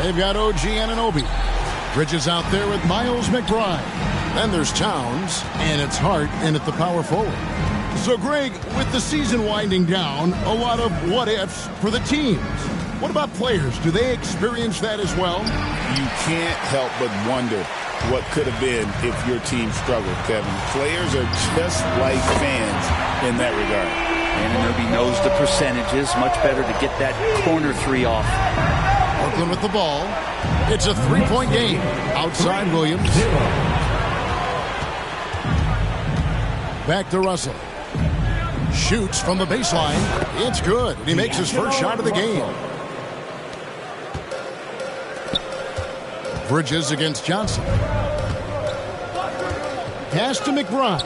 They've got OG Anunoby. Bridges out there with Miles McBride. Then there's Towns, and it's Hart in at the power forward. So, Greg, with the season winding down, a lot of what-ifs for the teams. What about players? Do they experience that as well? You can't help but wonder what could have been if your team struggled, Kevin. Players are just like fans in that regard. Anunoby knows the percentages. Much better to get that corner three off. Brooklyn with the ball. It's a three-point game. Outside Williams. Back to Russell. Shoots from the baseline. It's good. He makes his first shot of the game. Bridges against Johnson. Pass to McBride.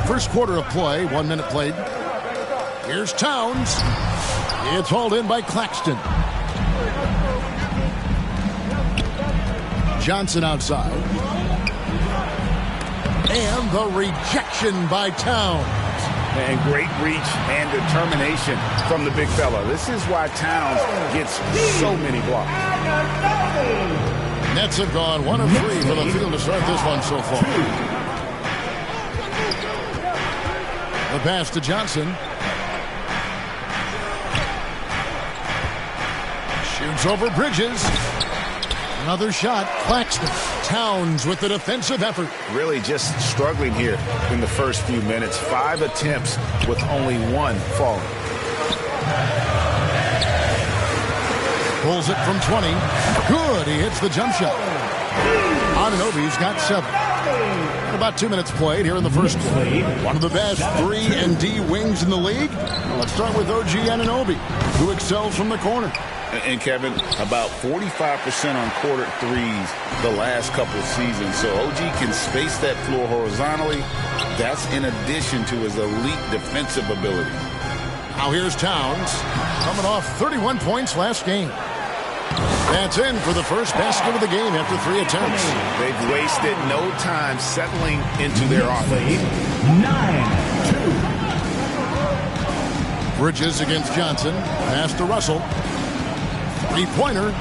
First quarter of play, 1 minute played. Here's Towns. It's hauled in by Claxton. Johnson outside. And the rejection by Towns. And great reach and determination from the big fella. This is why Towns gets so many blocks. Nets have gone 1 of 3 for the field to start this one so far. The pass to Johnson. Shoots over Bridges. Another shot. Claxton. Towns with the defensive effort. Really just struggling here in the first few minutes. 5 attempts with only 1 falling. Pulls it from 20. Good. He hits the jump shot. Anunoby's got 7. About 2 minutes played here in the first quarter. One of the best 3-and-D wings in the league. Let's start with OG Anunoby, who excels from the corner. And Kevin, about 45% on quarter threes the last couple of seasons. So OG can space that floor horizontally. That's in addition to his elite defensive ability. Now here's Towns, coming off 31 points last game. That's in for the first basket of the game after 3 attempts. They've wasted no time settling into their offense. 9-2. Bridges against Johnson. Pass to Russell. Three-pointer.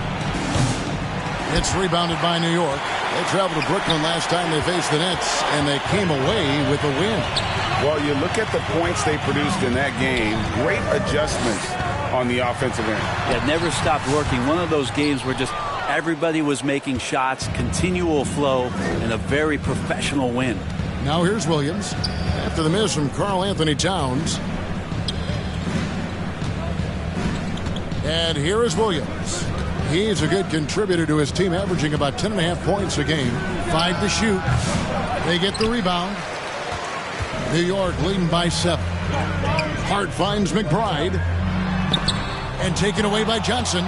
It's rebounded by New York. They traveled to Brooklyn last time they faced the Nets, and they came away with a win. Well, you look at the points they produced in that game. Great adjustments on the offensive end. Yeah, never stopped working. One of those games where just everybody was making shots, continual flow, and a very professional win. Now here's Williams. After the miss from Karl Anthony Towns. And here is Williams. He's a good contributor to his team, averaging about 10.5 points a game. 5 to shoot. They get the rebound. New York leading by 7. Hart finds McBride. And taken away by Johnson.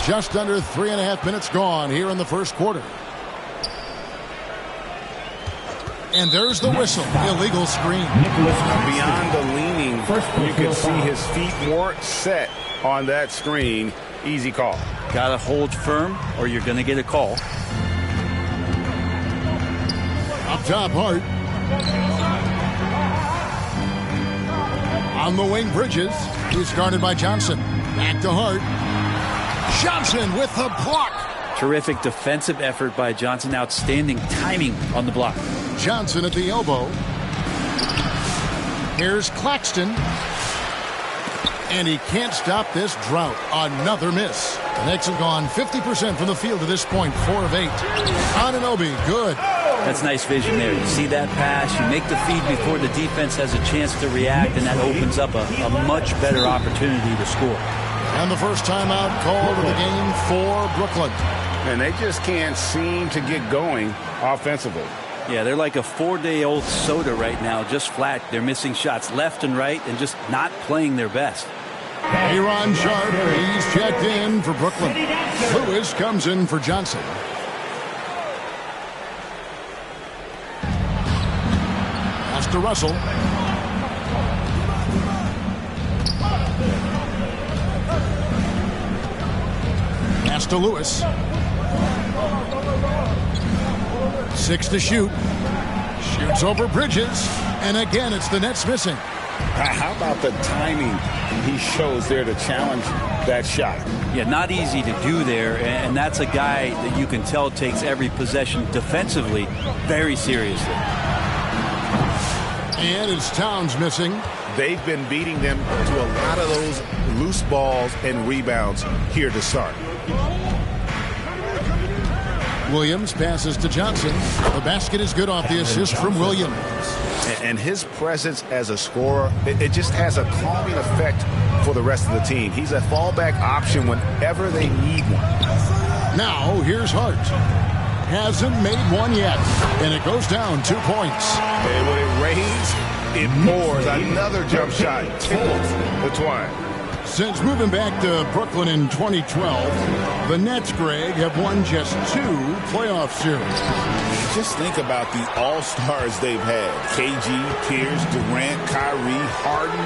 Just under 3.5 minutes gone here in the first quarter. And there's the whistle. Illegal screen. Beyond the leaning, you can see his feet weren't set on that screen. Easy call. Gotta hold firm or you're gonna get a call. Up top, Hart. On the wing, Bridges. He's guarded by Johnson. Back to Hart. Johnson with the block. Terrific defensive effort by Johnson. Outstanding timing on the block. Johnson at the elbow. Here's Claxton. And he can't stop this drought. Another miss. The Knicks have gone 50% from the field to this point. 4 of 8. Anunoby, good. That's nice vision there. You see that pass, you make the feed before the defense has a chance to react, and that opens up a much better opportunity to score. And the first timeout called of the game for Brooklyn. And they just can't seem to get going offensively. Yeah, they're like a 4-day-old soda right now, just flat. They're missing shots left and right and just not playing their best. Aaron Sharp, he's checked in for Brooklyn. Lewis comes in for Johnson. Pass to Russell. Pass to Lewis. 6 to shoot. Shoots over Bridges. And again, it's the Nets missing. How about the timing he shows there to challenge that shot? Yeah, not easy to do there, and that's a guy that you can tell takes every possession defensively very seriously. And it's Towns missing. They've been beating them to a lot of those loose balls and rebounds here to start. Williams passes to Johnson. The basket is good off the assist from Williams. And his presence as a scorer, it just has a calming effect for the rest of the team. He's a fallback option whenever they need one. Now, here's Hart. Hasn't made one yet. And it goes down 2 points. And when it rains, it pours. Another jump shot tickles the twine. Since moving back to Brooklyn in 2012, the Nets, Greg, have won just 2 playoff series. Just think about the all-stars they've had. KG, Pierce, Durant, Kyrie, Harden.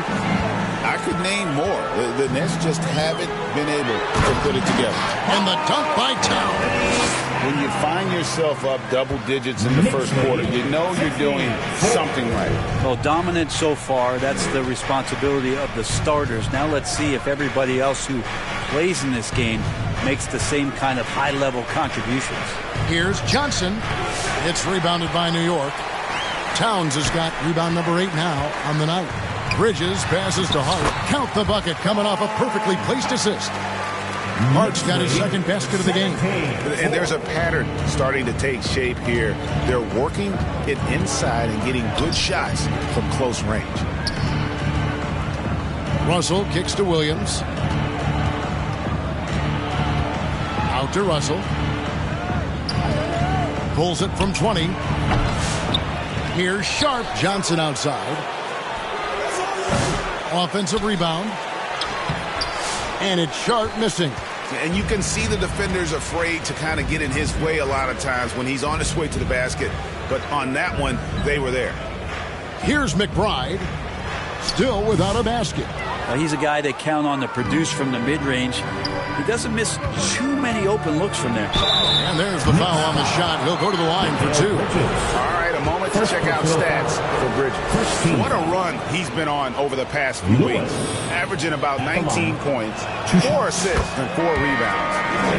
I could name more. The Nets just haven't been able to put it together. And the dunk by Towns. When you find yourself up double digits in the first quarter, you know you're doing something right. Well, dominant so far. That's the responsibility of the starters. Now let's see if everybody else who plays in this game makes the same kind of high-level contributions. Here's Johnson. It's rebounded by New York. Towns has got rebound number 8 now on the night. Bridges passes to Hart. Count the bucket coming off a perfectly placed assist. Hart's got his second basket of the game. And there's a pattern starting to take shape here. They're working it inside and getting good shots from close range. Russell kicks to Williams. Out to Russell. Pulls it from 20. Here's Sharp. Johnson outside. Offensive rebound. And it's Sharp missing. And you can see the defenders afraid to kind of get in his way a lot of times when he's on his way to the basket. But on that one, they were there. Here's McBride. Still without a basket. He's a guy they count on to produce from the mid-range. He doesn't miss too many open looks from there. And there's the foul on the shot. He'll go to the line for 2. All right, a moment to check out stats for Bridges. What a run he's been on over the past few weeks. Averaging about 19 points, 4 assists, and 4 rebounds.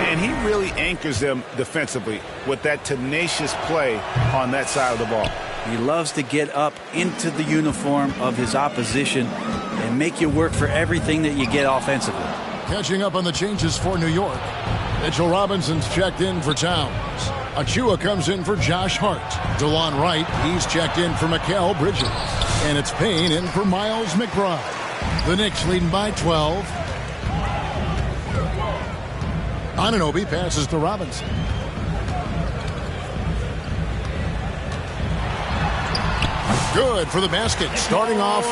And he really anchors them defensively with that tenacious play on that side of the ball. He loves to get up into the uniform of his opposition and make you work for everything that you get offensively. Catching up on the changes for New York. Mitchell Robinson's checked in for Towns. Achua comes in for Josh Hart. DeLon Wright, he's checked in for Mikal Bridges. And it's Payne in for Miles McBride. The Knicks leading by 12. Anunoby passes to Robinson. Good for the basket. Starting off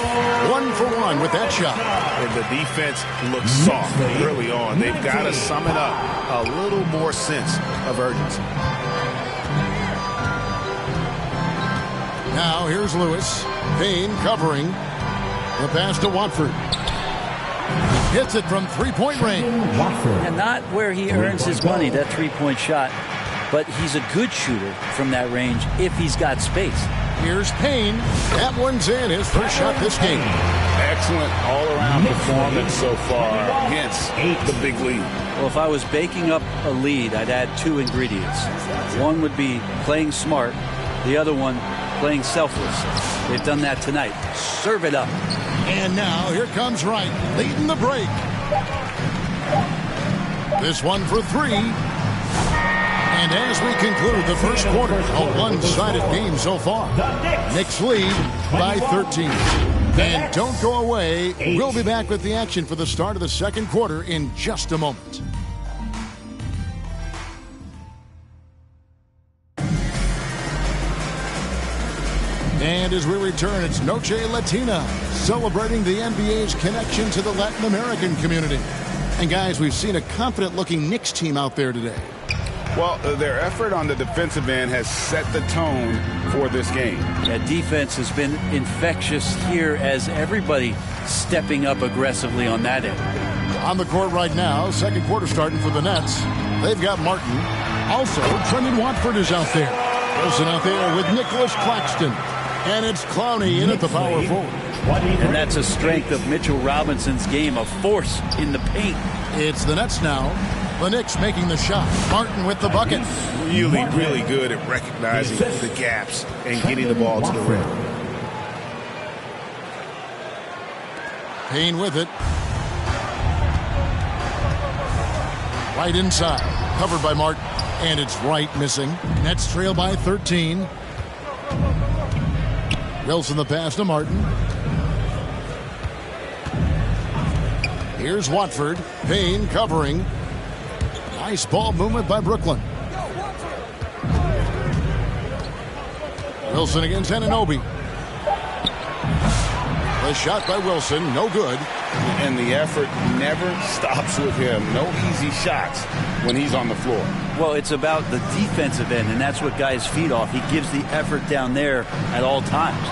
1 for 1 with that shot. And the defense looks soft early on. They've got to sum it up a little more sense of urgency. Now here's Lewis. Payne covering. The pass to Watford. Hits it from 3-point range. And not where he earns his money, that 3-point shot. But he's a good shooter from that range if he's got space. Here's Payne. That one's in. His first shot this game. Excellent all-around performance so far. Hence the big lead. Well, if I was baking up a lead, I'd add 2 ingredients. One would be playing smart. The other one, playing selfless. They've done that tonight. Serve it up. And now here comes Wright, leading the break. This one for 3. And as we conclude the first quarter, a one-sided game so far. Knicks lead by 13. And don't go away. We'll be back with the action for the start of the second quarter in just a moment. And as we return, it's Noche Latina, celebrating the NBA's connection to the Latin American community. And guys, we've seen a confident-looking Knicks team out there today. Well, their effort on the defensive end has set the tone for this game. That defense has been infectious here as everybody stepping up aggressively on that end. On the court right now, second quarter starting for the Nets. They've got Martin. Also, Trendon Watford is out there. Wilson out there with Nicholas Claxton. And it's Clowney in at the power forward. And that's a strength of Mitchell Robinson's game, a force in the paint. It's the Nets now. The Knicks making the shot. Martin with the bucket. Really, really good at recognizing the gaps and getting the ball to the rim. Payne with it. Right inside. Covered by Martin. And it's Wright missing. Nets trail by 13. Wilson the pass to Martin. Here's Watford. Payne covering. Nice ball movement by Brooklyn. Wilson against Anunoby. The shot by Wilson, no good. And the effort never stops with him. No easy shots when he's on the floor. Well, it's about the defensive end, and that's what guys feed off. He gives the effort down there at all times.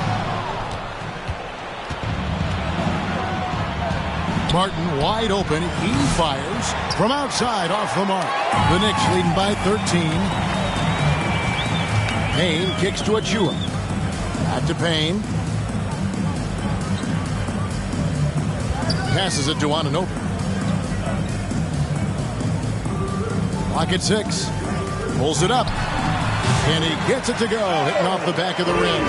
Martin wide open. He fires from outside off the mark. The Knicks leading by 13. Payne kicks to Achua. Back to Payne. Passes it to Anunoby. Clock at 6. Pulls it up. And he gets it to go. Hitting off the back of the rim.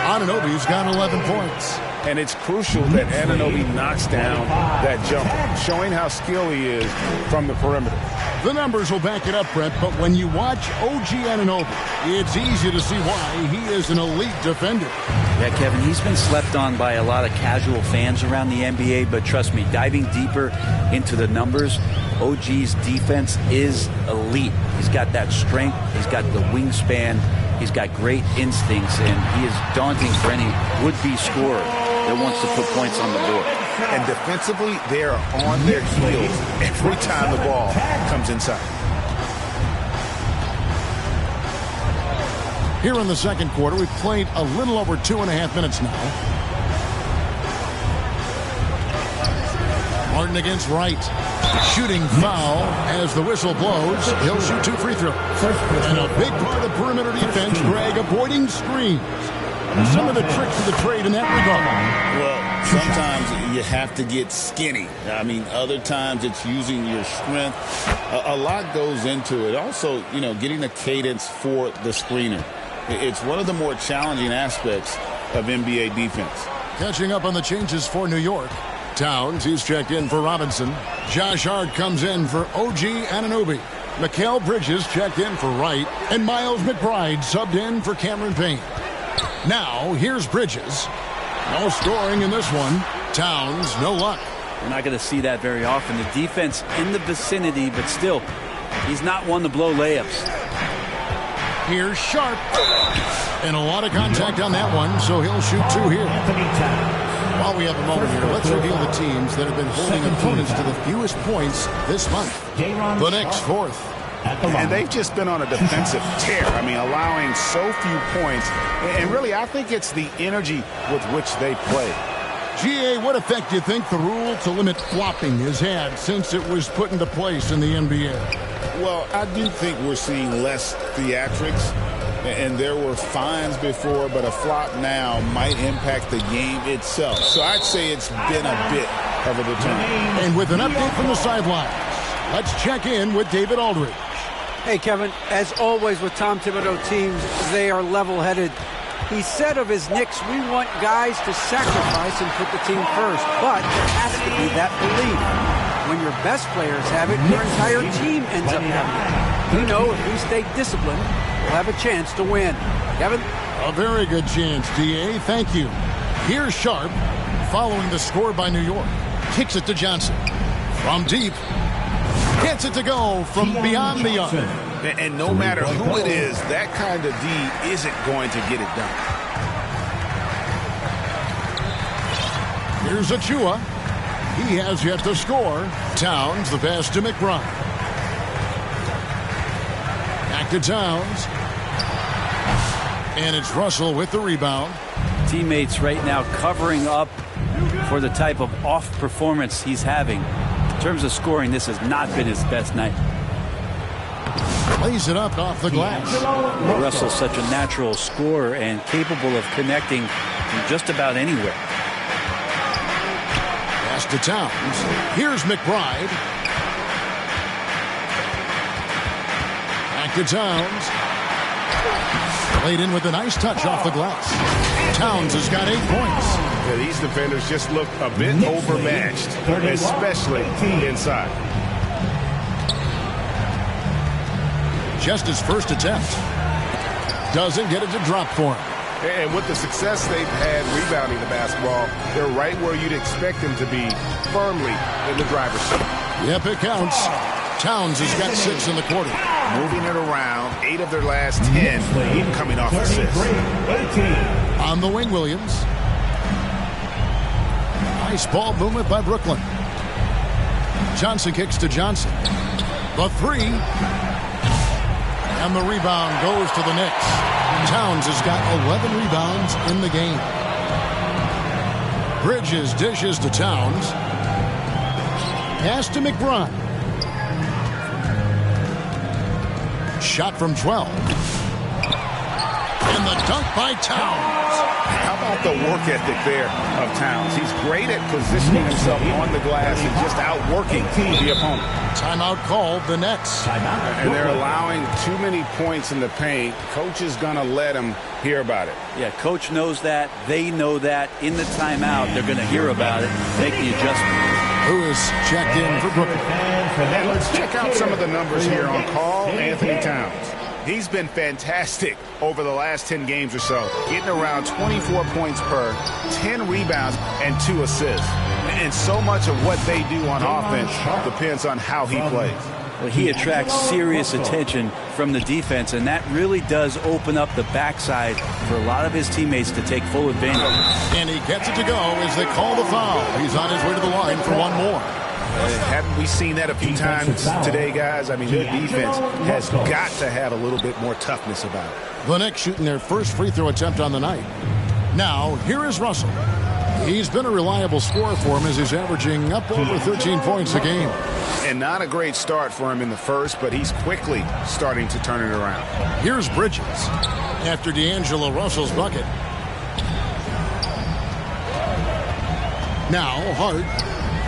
Anunoby's got 11 points. And it's crucial that Anunoby knocks down that jumper, showing how skilled he is from the perimeter. The numbers will back it up, Brett, but when you watch OG Anunoby, it's easy to see why he is an elite defender. Yeah, Kevin, he's been slept on by a lot of casual fans around the NBA, but trust me, diving deeper into the numbers, OG's defense is elite. He's got that strength, he's got the wingspan, he's got great instincts, and he is daunting for any would-be scorer that wants to put points on the board. And defensively, they are on their heels every time the ball comes inside. Here in the second quarter, we've played a little over 2.5 minutes now. Martin against Wright. Shooting foul as the whistle blows. He'll shoot 2 free throws. And a big part of perimeter defense, Greg, avoiding screens. Some of the tricks of the trade in that regard. Well, sometimes you have to get skinny. I mean, other times it's using your strength. A lot goes into it. Also, you know, getting a cadence for the screener. It's one of the more challenging aspects of NBA defense. Catching up on the changes for New York. Towns, he's checked in for Robinson. Josh Hart comes in for OG Anunoby. Mikal Bridges checked in for Wright. And Miles McBride subbed in for Cameron Payne. Now, here's Bridges. No scoring in this one. Towns, no luck. We're not going to see that very often. The defense in the vicinity, but still, he's not one to blow layups. Here's Sharp. And a lot of contact on that one, so he'll shoot 2 here. While we have a moment here, let's reveal the teams that have been holding opponents to the fewest points this month. The Knicks, 4th. And they've just been on a defensive tear. I mean, allowing so few points. And really, I think it's the energy with which they play. GA, what effect do you think the rule to limit flopping has had since it was put into place in the NBA? Well, I do think we're seeing less theatrics. And there were fines before, but a flop now might impact the game itself. So I'd say it's been a bit of a deterrent. And with an update from the sidelines, let's check in with David Aldridge. Hey, Kevin, as always with Tom Thibodeau teams, they are level-headed. He said of his Knicks, we want guys to sacrifice and put the team first, but there has to be that belief. When your best players have it, your entire team ends up having it. You know, if we stay disciplined, we'll have a chance to win. Kevin? A very good chance, DA. Thank you. Here's Sharp, following the score by New York. Kicks it to Johnson. From deep. Gets it to go from beyond the arc. And no matter who it is, that kind of D isn't going to get it done. Here's Achua. He has yet to score. Towns, the pass to McBride. Back to Towns. And it's Russell with the rebound. Teammates right now covering up for the type of off performance he's having. In terms of scoring, this has not been his best night. Lays it up off the glass. Russell's such a natural scorer and capable of connecting from just about anywhere. Pass to Towns. Here's McBride. Back to Towns. Laid in with a nice touch off the glass. Towns has got 8 points. Yeah, these defenders just look a bit overmatched, especially inside. Just his first attempt. Doesn't get it to drop for him. And with the success they've had rebounding the basketball, they're right where you'd expect them to be, firmly in the driver's seat. Yep, it counts. Towns has got 6 in the quarter. Moving it around, 8 of their last 10 coming off assists. On the wing, Williams. Nice ball movement by Brooklyn. Johnson kicks to Johnson. The 3. And the rebound goes to the Knicks. Towns has got 11 rebounds in the game. Bridges dishes to Towns. Pass to McBride. Shot from 12. And the dunk by Towns. How about the work ethic there of Towns? He's great at positioning himself on the glass and just outworking the opponent. Timeout called, the Nets. And they're allowing too many points in the paint. Coach is going to let them hear about it. Yeah, coach knows that. They know that. In the timeout, they're going to hear about it, make the adjustment. Who is checked in for Brooklyn? And let's check out some of the numbers here on Karl Anthony Towns. He's been fantastic over the last 10 games or so, getting around 24 points per, 10 rebounds, and 2 assists. And so much of what they do on offense depends on how he plays. Well, he attracts serious attention from the defense, and that really does open up the backside for a lot of his teammates to take full advantage. And he gets it to go as they call the foul. He's on his way to the line for one more. Haven't we seen that a few times today, guys? I mean, their defense has got to have a little bit more toughness about it. The Knicks shooting their first free throw attempt on the night. Now, here is Russell. He's been a reliable scorer for him as he's averaging up over 13 points a game. And not a great start for him in the first, but he's quickly starting to turn it around. Here's Bridges after D'Angelo Russell's bucket. Now, Hart.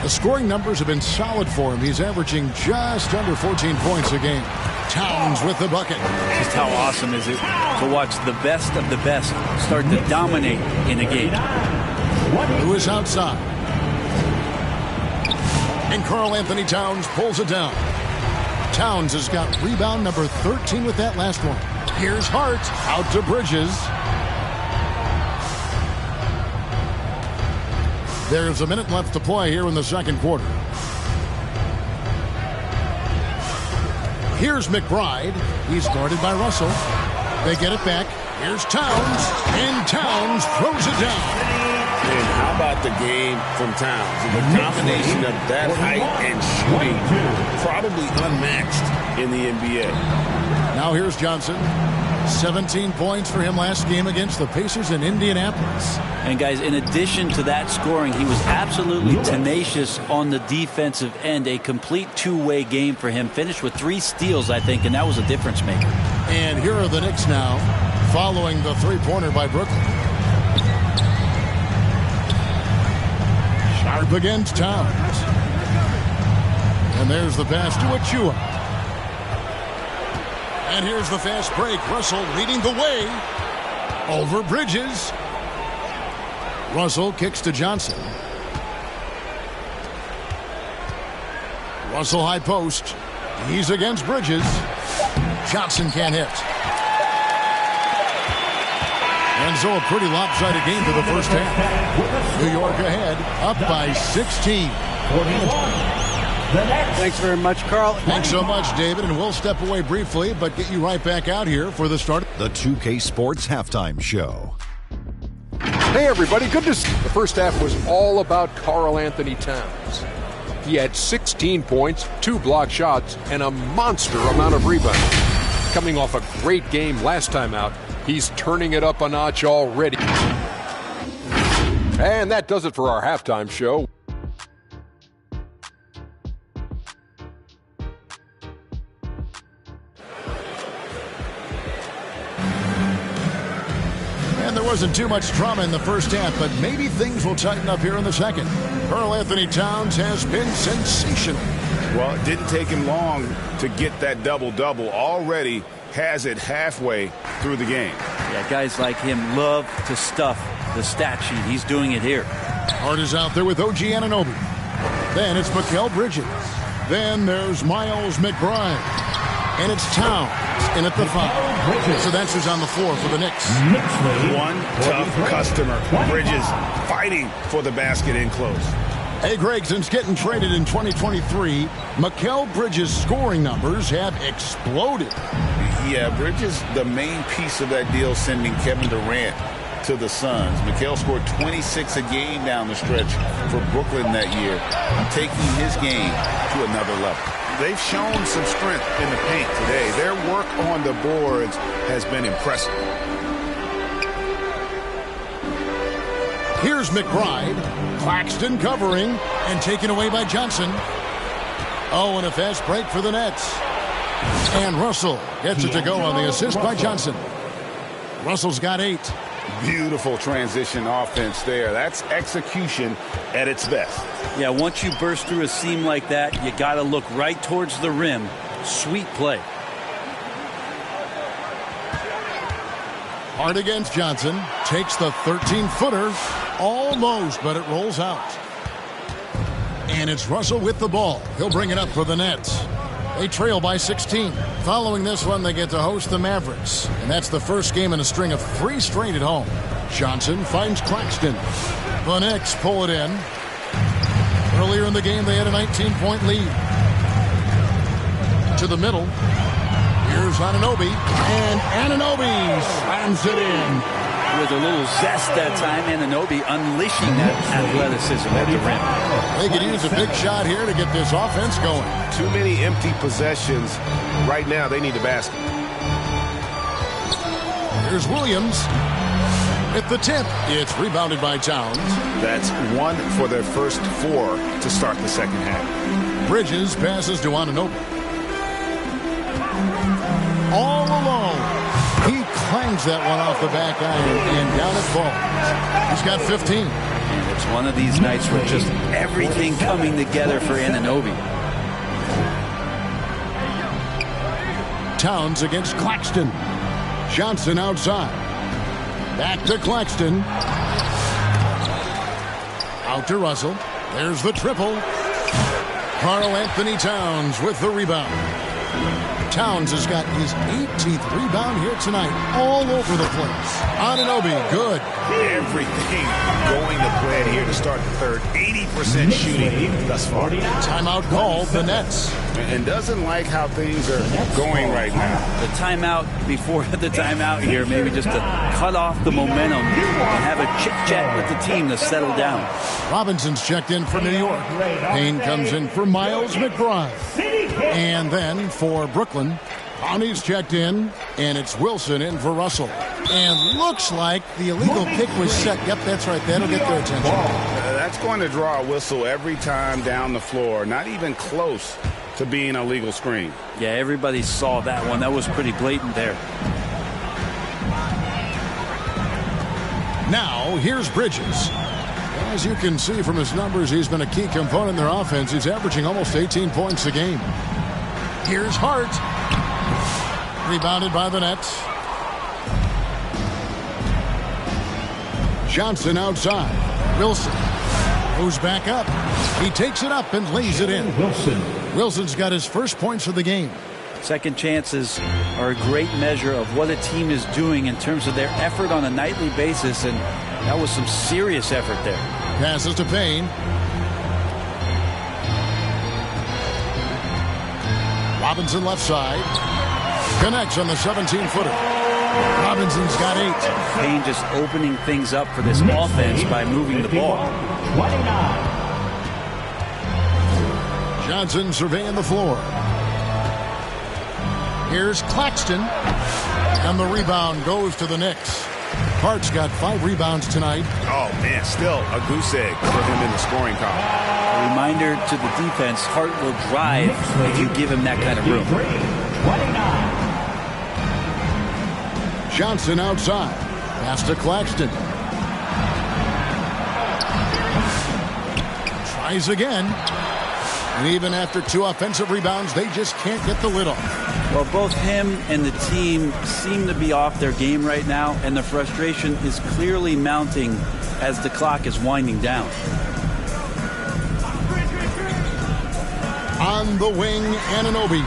The scoring numbers have been solid for him. He's averaging just under 14 points a game. Towns with the bucket. Just how awesome is it to watch the best of the best start to dominate in a game. Who is outside? And Karl Anthony Towns pulls it down. Towns has got rebound number 13 with that last one. Here's Hart out to Bridges. There's a minute left to play here in the second quarter. Here's McBride. He's guarded by Russell. They get it back. Here's Towns. And Towns throws it down. And how about the game from Towns? The combination of that height and shooting, probably unmatched in the NBA. Now here's Johnson. 17 points for him last game against the Pacers in Indianapolis. And guys, in addition to that scoring, he was absolutely tenacious on the defensive end. A complete two-way game for him. Finished with 3 steals, I think, and that was a difference maker. And here are the Knicks now, following the three-pointer by Brooklyn. Sharp against Towns. And there's the pass to Achua. And here's the fast break. Russell leading the way over Bridges. Russell kicks to Johnson. Russell high post. He's against Bridges. Johnson can't hit. And so a pretty lopsided game for the first half. New York ahead, up by 16. Thanks very much, Karl. Thanks so much, David, and we'll step away briefly, but get you right back out here for the start. The 2K Sports Halftime Show. Hey, everybody, good to see you. The first half was all about Karl Anthony Towns. He had 16 points, 2 block shots, and a monster amount of rebounds. Coming off a great game last time out, he's turning it up a notch already. And that does it for our halftime show. wasn't too much drama in the first half, but maybe things will tighten up here in the second. Karl-Anthony Towns has been sensational. Well, it didn't take him long to get that double-double. Already has it halfway through the game. Yeah, guys like him love to stuff the stat sheet. He's doing it here. Hart is out there with OG Anunoby. Then it's Mikal Bridges. Then there's Miles McBride. And it's Towns in at the 5. So that's who's on the floor for the Knicks. One tough customer. Bridges fighting for the basket in close. Hey, Greg, since getting traded in 2023, Mikal Bridges' scoring numbers have exploded. Yeah, Bridges, the main piece of that deal, sending Kevin Durant to the Suns. Mikal scored 26 a game down the stretch for Brooklyn that year, taking his game to another level. They've shown some strength in the paint today. Their work on the boards has been impressive. Here's McBride. Claxton covering and taken away by Johnson. Oh, and a fast break for the Nets. And Russell gets it to go on the assist by Johnson. Russell's got 8. Beautiful transition offense there. That's execution at its best. Yeah, once you burst through a seam like that, you got to look right towards the rim. Sweet play. Hard against Johnson. Takes the 13-footer. Almost, but it rolls out. And it's Russell with the ball. He'll bring it up for the Nets. They trail by 16. Following this one, they get to host the Mavericks. And that's the first game in a string of 3 straight at home. Johnson finds Claxton. The Knicks pull it in. Earlier in the game, they had a 19-point lead. To the middle. Here's Anunoby. And Anunoby slams it in. With a little zest that time, Anunoby unleashing that athleticism at the rim. They could use a big shot here to get this offense going. Too many empty possessions. Right now, they need a basket. Here's Williams. At the tip, it's rebounded by Towns. That's 1 for their first 4 to start the second half. Bridges passes to Anunoby. All alone. He clangs that one off the back iron, and down it falls. He's got 15. And it's one of these nights where just everything coming together for Anunoby. Towns against Claxton. Johnson outside. Back to Claxton. Out to Russell. There's the triple. Karl-Anthony Towns with the rebound. Towns has got his 18th rebound here tonight, all over the place. Anunoby, good. Everything going to plan here to start the third. 80% shooting thus far. Timeout called, the Nets. And doesn't like how things are going right now. The timeout before the timeout here, maybe just to cut off the momentum and have a chit-chat with the team to settle down. Robinson's checked in for New York. Payne comes in for Miles McBride. And then for Brooklyn, Connie's checked in, and it's Wilson in for Russell. And looks like the illegal pick was set. Yep, that's right. That'll get their attention. That's going to draw a whistle every time down the floor. Not even close to being a legal screen. Yeah, everybody saw that one. That was pretty blatant there. Now, here's Bridges. As you can see from his numbers, he's been a key component in their offense. He's averaging almost 18 points a game. Here's Hart. Rebounded by the Nets. Johnson outside. Wilson goes back up. He takes it up and lays it in. Wilson's got his first points of the game. Second chances are a great measure of what a team is doing in terms of their effort on a nightly basis, and that was some serious effort there. Passes to Payne. Robinson left side. Connects on the 17-footer. Robinson's got 8. Payne just opening things up for this offense by moving the ball. Johnson surveying the floor. Here's Claxton. And the rebound goes to the Knicks. Hart's got 5 rebounds tonight. Oh, man, still a goose egg for him in the scoring column. A reminder to the defense, Hart will drive if you give him that kind of room. 29. Johnson outside. Pass to Claxton. Tries again. And even after 2 offensive rebounds, they just can't get the lid off. Well, both him and the team seem to be off their game right now, and the frustration is clearly mounting as the clock is winding down. On the wing, Anunoby.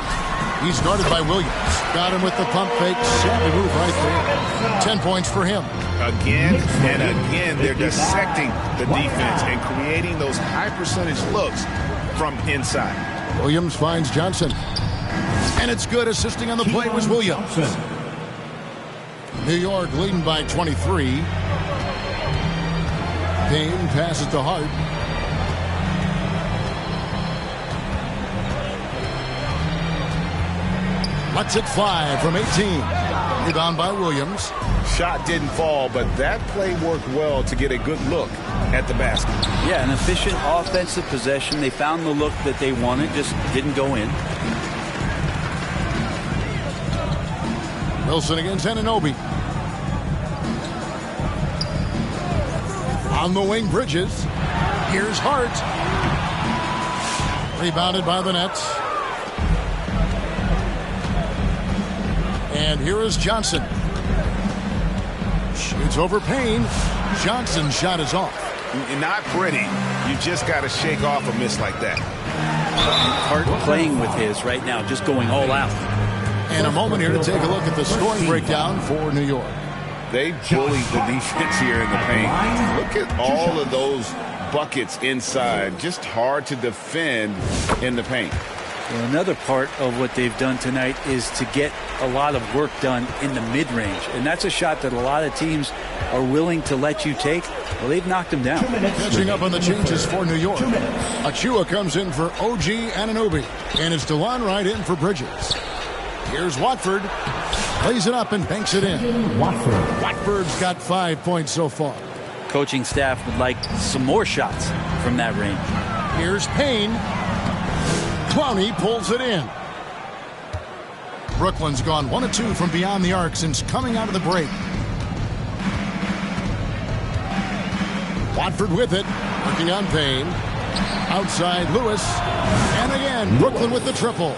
He's guarded by Williams. Got him with the pump fake. Savvy move right there. 10 points for him. Again and again, they're dissecting the defense and creating those high percentage looks from inside. Williams finds Johnson. And it's good. Assisting on the play was Williams. New York leading by 23. Payne passes to Hart. Lets it fly from 18. Rebound by Williams. Shot didn't fall, but that play worked well to get a good look at the basket. Yeah, an efficient offensive possession. They found the look that they wanted, just didn't go in. Wilson against Anunoby. On the wing, Bridges. Here's Hart. Rebounded by the Nets. And here is Johnson. Shoots over Payne. Johnson's shot is off. Not pretty. You just got to shake off a miss like that. Hart playing with his right now, just going all out. And a moment here to take a look at the scoring breakdown for New York. They bullied the defense here in the paint. Look at all of those buckets inside. Just hard to defend in the paint. Well, another part of what they've done tonight is to get a lot of work done in the mid-range. And that's a shot that a lot of teams are willing to let you take. Well, they've knocked them down. Catching up on the changes for New York. Achua comes in for OG Anunoby. And it's DeLon Wright in for Bridges. Here's Watford. Plays it up and banks it in. Watford's got 5 points so far. Coaching staff would like some more shots from that range. Here's Payne. Clowney pulls it in. Brooklyn's gone 1 of 2 from beyond the arc since coming out of the break. Watford with it. Working on Payne. Outside Lewis. And again, Brooklyn with the triple.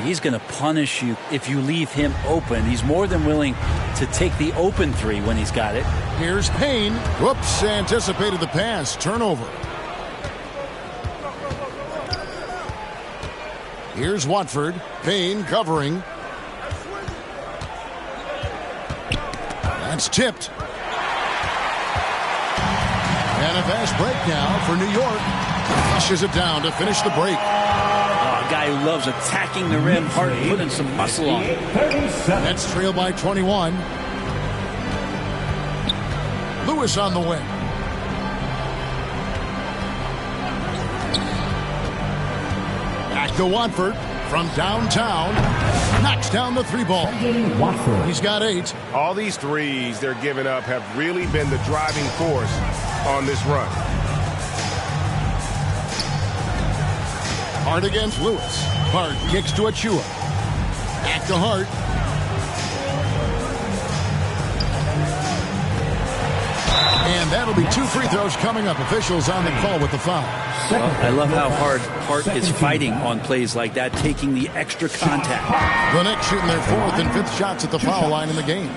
He's going to punish you if you leave him open. He's more than willing to take the open three when he's got it. Here's Payne. Whoops, anticipated the pass. Turnover. Here's Watford. Payne covering. That's tipped. And a fast break now for New York. Flushes it down to finish the break. A guy who loves attacking the rim, Hart putting some muscle on it. Nets trail by 21. Lewis on the wing. Back to Watford from downtown. Knocks down the 3-ball. He's got 8. All these threes they're giving up have really been the driving force on this run. Hart against Lewis. Hart kicks to Achua. Back to Hart. And that'll be 2 free throws coming up. Officials on the call with the foul. Well, I love how hard Hart is fighting on plays like that, taking the extra contact. The Knicks shooting their 4th and 5th shots at the foul line in the game.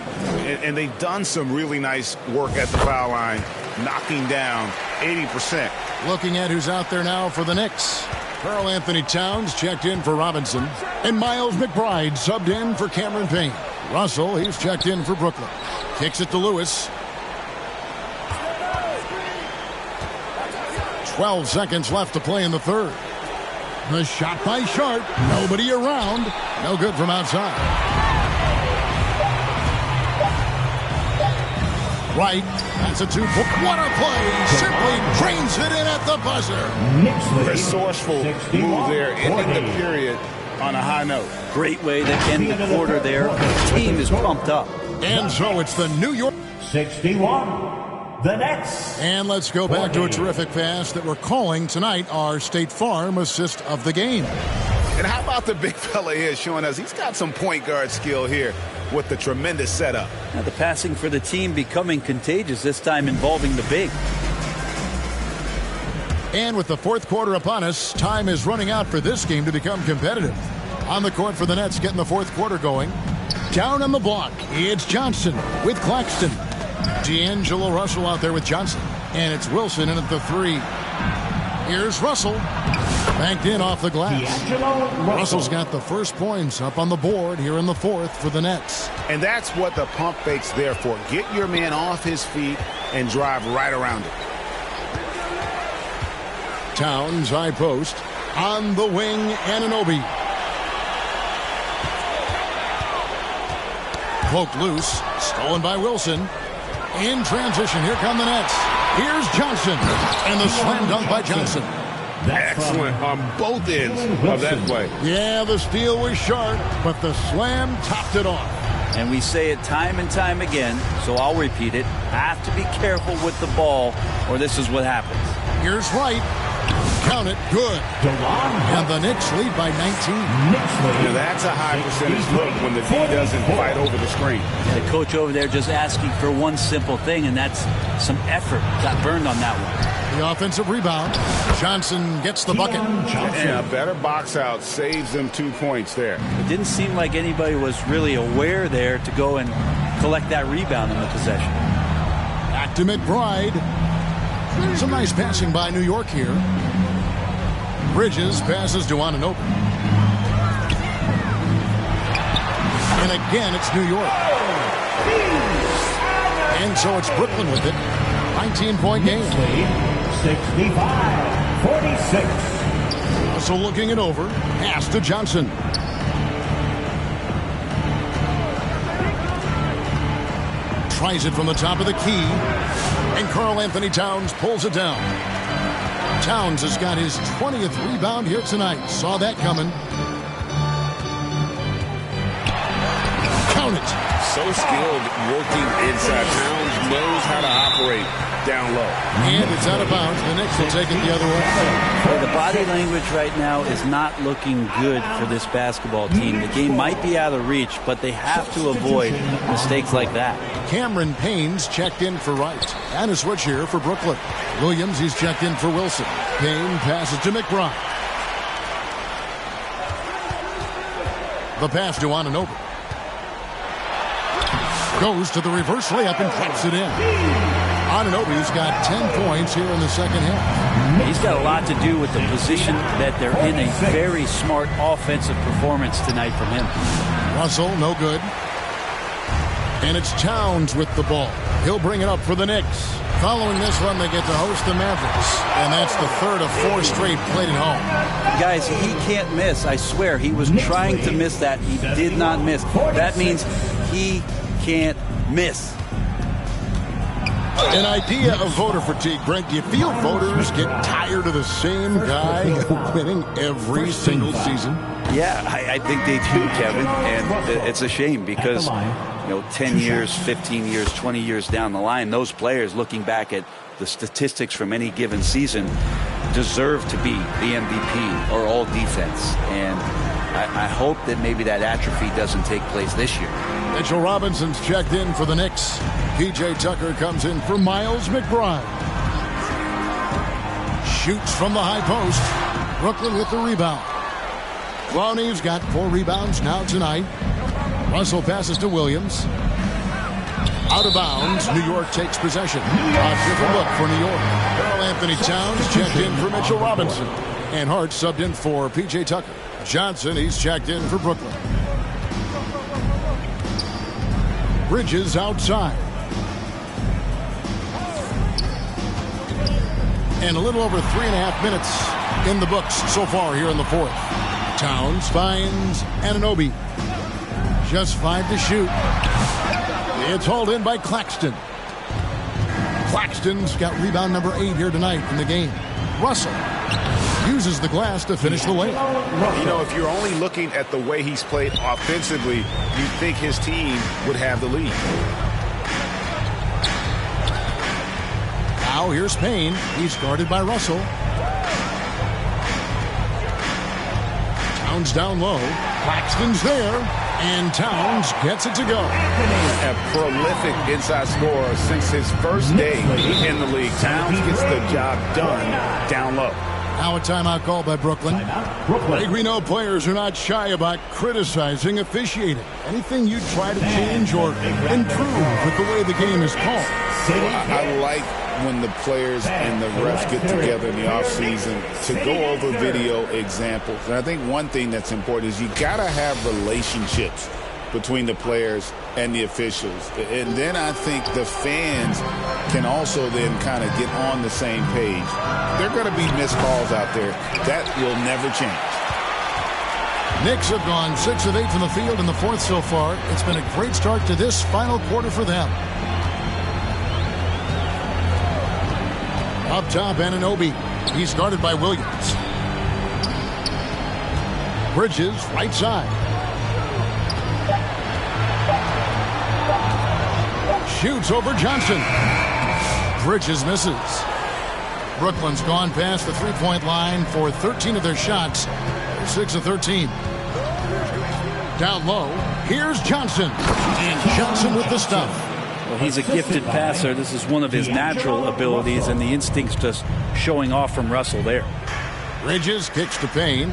And they've done some really nice work at the foul line, knocking down 80%. Looking at who's out there now for the Knicks. Karl Anthony Towns checked in for Robinson. And Miles McBride subbed in for Cameron Payne. Russell, he's checked in for Brooklyn. Kicks it to Lewis. 12 seconds left to play in the 3rd. The shot by Sharp. Nobody around. No good from outside. Right. That's a 2-point. What a play. Simply drains it in at the buzzer. Resourceful move there, ending the period on a high note. Great way to end the quarter there. The team is pumped up. And so it's the New York 61. The Nets. And let's go back to a terrific pass that we're calling tonight our State Farm assist of the game. And how about the big fella here showing us he's got some point guard skill here with the tremendous setup. Now the passing for the team becoming contagious, this time involving the big. And with the fourth quarter upon us, time is running out for this game to become competitive. On the court for the Nets, getting the fourth quarter going. Down on the block, it's Johnson with Claxton. D'Angelo Russell out there with Johnson. And it's Wilson in at the three. Here's Russell. Banked in off the glass. Russell's got the first points up on the board here in the fourth for the Nets. And that's what the pump fake's there for. Get your man off his feet and drive right around it. Towns high post. On the wing, Anunoby. Poked loose. Stolen by Wilson. In transition, here come the Nets. Here's Johnson. And the slam dunk by Johnson. Excellent on both ends of that play. Yeah, the steal was sharp, but the slam topped it off. And we say it time and time again, so I'll repeat it. Have to be careful with the ball, or this is what happens. Here's Wright. Count it. Good. And the Knicks lead by 19. Now that's a high percentage look when the D doesn't fight over the screen. The coach over there just asking for one simple thing, and that's some effort. Got burned on that one. The offensive rebound. Johnson gets the bucket. Yeah, a better box out saves them 2 points there. It didn't seem like anybody was really aware there to go and collect that rebound in the possession. Back to McBride. Some nice passing by New York here. Bridges passes to Anunoby. And again, it's New York. And so it's Brooklyn with it. 19-point game. 65-46. So looking it over. Pass to Johnson. Tries it from the top of the key. And Karl Anthony Towns pulls it down. Towns has got his 20th rebound here tonight. Saw that coming. Count it. So skilled working inside. Towns knows how to operate down low. And it's out of bounds. The Knicks will take it the other way. Well, the body language right now is not looking good for this basketball team. The game might be out of reach, but they have to avoid mistakes like that. Cameron Payne's checked in for Wright. And a switch here for Brooklyn. Williams, he's checked in for Wilson. Payne passes to McBride. The pass to Anunoby. Goes to the reverse layup and claps it in. Anunoby's got 10 points here in the second half. He's got a lot to do with the position that they're in. A very smart offensive performance tonight from him. Russell, no good. And it's Towns with the ball. He'll bring it up for the Knicks. Following this one, they get to host the Mavericks. And that's the third of 4 straight played at home. Guys, he can't miss. I swear, he was trying to miss that. He did not miss. That means he can't miss. An idea of voter fatigue, Brent. Do you feel voters get tired of the same guy winning every single season? Yeah, I think they do, Kevin. And it's a shame because, 10 years, 15 years, 20 years down the line, those players looking back at the statistics from any given season deserve to be the MVP or all defense. And I hope that maybe that atrophy doesn't take place this year. Mitchell Robinson's checked in for the Knicks. P.J. Tucker comes in for Miles McBride. Shoots from the high post. Brooklyn with the rebound. Ronnie's got 4 rebounds now tonight. Russell passes to Williams. Out of bounds. New York takes possession. A different look for New York. Karl Anthony Towns checked in for Mitchell Robinson. And Hart subbed in for P.J. Tucker. Johnson, he's checked in for Brooklyn. Bridges outside. And a little over 3.5 minutes in the books so far here in the fourth. Towns finds Anunoby. Just 5 to shoot. It's hauled in by Claxton. Claxton's got rebound number 8 here tonight in the game. Russell uses the glass to finish the layup. If you're only looking at the way he's played offensively, you'd think his team would have the lead. Now here's Payne. He's guarded by Russell. Towns down low. Claxton's there. And Towns gets it to go. A prolific inside scorer since his first day in the league. Towns gets the job done down low. Now a timeout called by Brooklyn. I think we know players are not shy about criticizing officiating. Anything you try to change or improve with the way the game is called? I like when the players and the refs get together in the offseason to go over video examples. And I think one thing that's important is you got to have relationships between the players and the officials. And then I think the fans can also then kind of get on the same page. There are going to be missed calls out there. That will never change. Knicks have gone 6 of 8 from the field in the fourth so far. It's been a great start to this final quarter for them. Up top, Anunoby. He's guarded by Williams. Bridges, right side. Shoots over Johnson. Bridges misses. Brooklyn's gone past the three-point line for 13 of their shots. They're 6 of 13. Down low, here's Johnson. And Johnson with the stuff. Well, he's a gifted passer. This is one of his natural abilities, and the instincts just showing off from Russell there. Bridges kicks to Payne.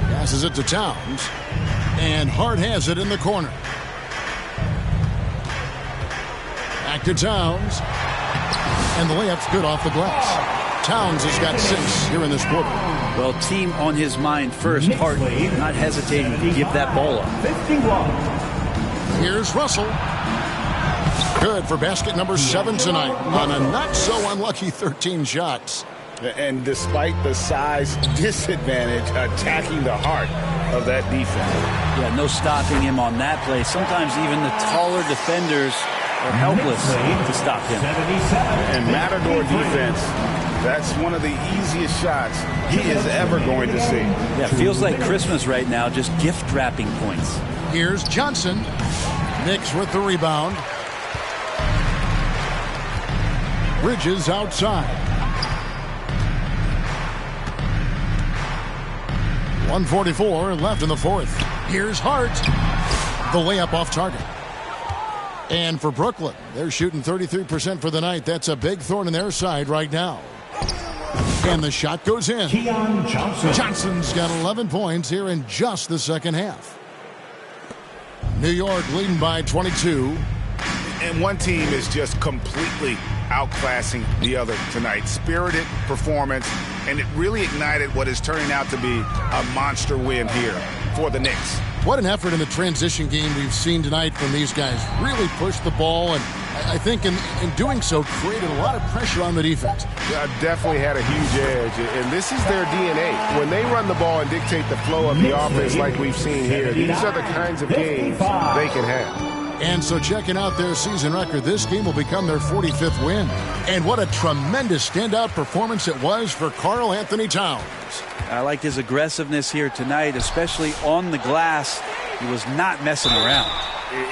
Passes it to Towns. And Hart has it in the corner. Back to Towns. And the layup's good off the glass. Towns has got 6 here in this quarter. Well, team on his mind first. Hart not hesitating to give that ball up. 51. Here's Russell. Good for basket number 7 tonight on a not-so-unlucky 13 shots. And despite the size disadvantage, attacking the heart of that defense. Yeah, no stopping him on that play. Sometimes even the taller defenders are helpless to stop him. And Matador defense, that's one of the easiest shots he is ever going to see. Yeah, feels like Christmas right now, just gift wrapping points. Here's Johnson. Knicks with the rebound. Bridges outside. 1:44 left in the fourth. Here's Hart. The layup off target. And for Brooklyn, they're shooting 33% for the night. That's a big thorn in their side right now. And the shot goes in. Johnson's got 11 points here in just the second half. New York leading by 22. And one team is just completely outclassing the other tonight. Spirited performance, and it really ignited what is turning out to be a monster win here for the Knicks. What an effort in the transition game we've seen tonight from these guys. Really pushed the ball, and I think in doing so created a lot of pressure on the defense. Yeah, definitely had a huge edge, and this is their DNA. When they run the ball and dictate the flow of the offense like we've seen here, these are the kinds of games they can have. And so checking out their season record, this game will become their 45th win. And what a tremendous standout performance it was for Karl Anthony Towns. I liked his aggressiveness here tonight, especially on the glass. He was not messing around.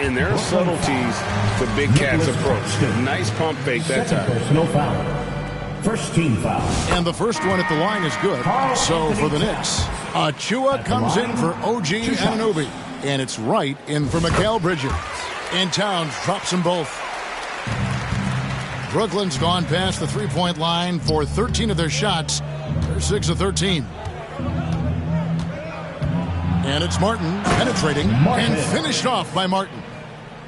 And there are subtleties the Big Cat's approach. Nice pump fake that time. Personal foul. First team foul. And the first one at the line is good. So for the Knicks, Achua comes in for OG Anunoby. And it's right in for Mikal Bridges. And Towns drops them both. Brooklyn's gone past the three-point line for 13 of their shots. They're 6 of 13. And it's Martin penetrating and finished off by Martin.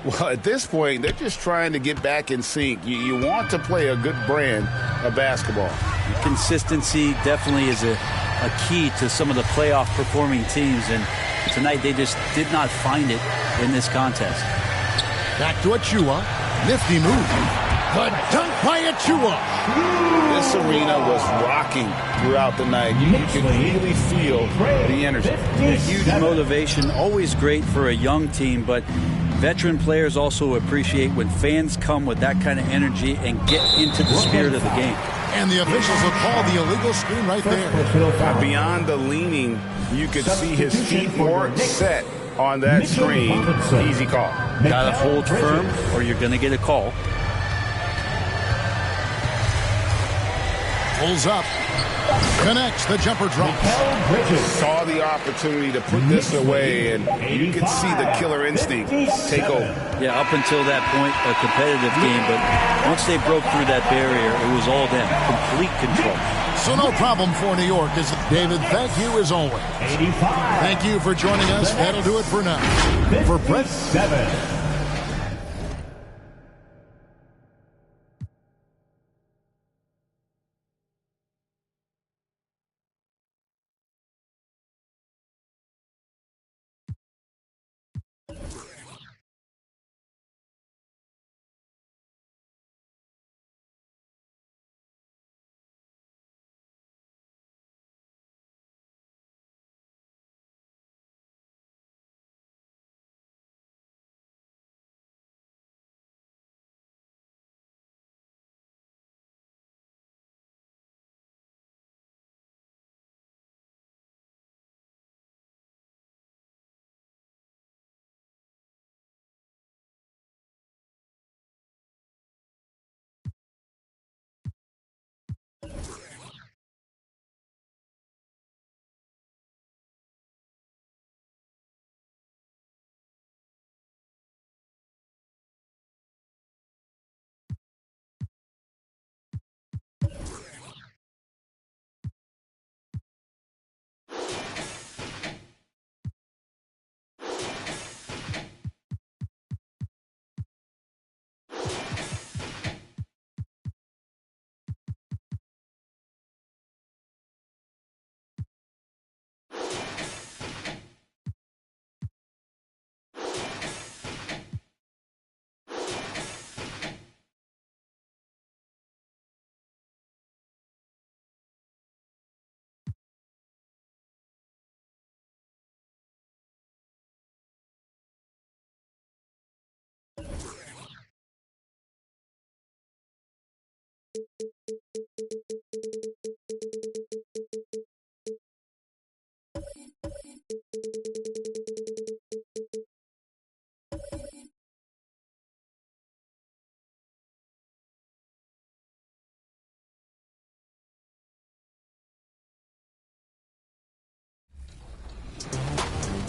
Well, at this point, they're just trying to get back in sync. You want to play a good brand of basketball. Consistency definitely is a key to some of the playoff performing teams, and tonight they just did not find it in this contest. Back to Achua. Nifty move. The dunk by Achua. This arena was rocking throughout the night. You can really feel the energy. A huge motivation, always great for a young team, but veteran players also appreciate when fans come with that kind of energy and get into the spirit of the game. And the officials have called the illegal screen right there. Beyond the leaning, you could see his feet more set on that screen. Easy call. Gotta hold firm or you're gonna get a call. Pulls up. Connects the jumper drop. Saw the opportunity to put this away, and you could see the killer instinct take over. Yeah, up until that point, a competitive game, but once they broke through that barrier, it was all them. Complete control. So no problem for New York. David, thank you as always. 85. Thank you for joining us. That'll do it for now. For Brett. 7.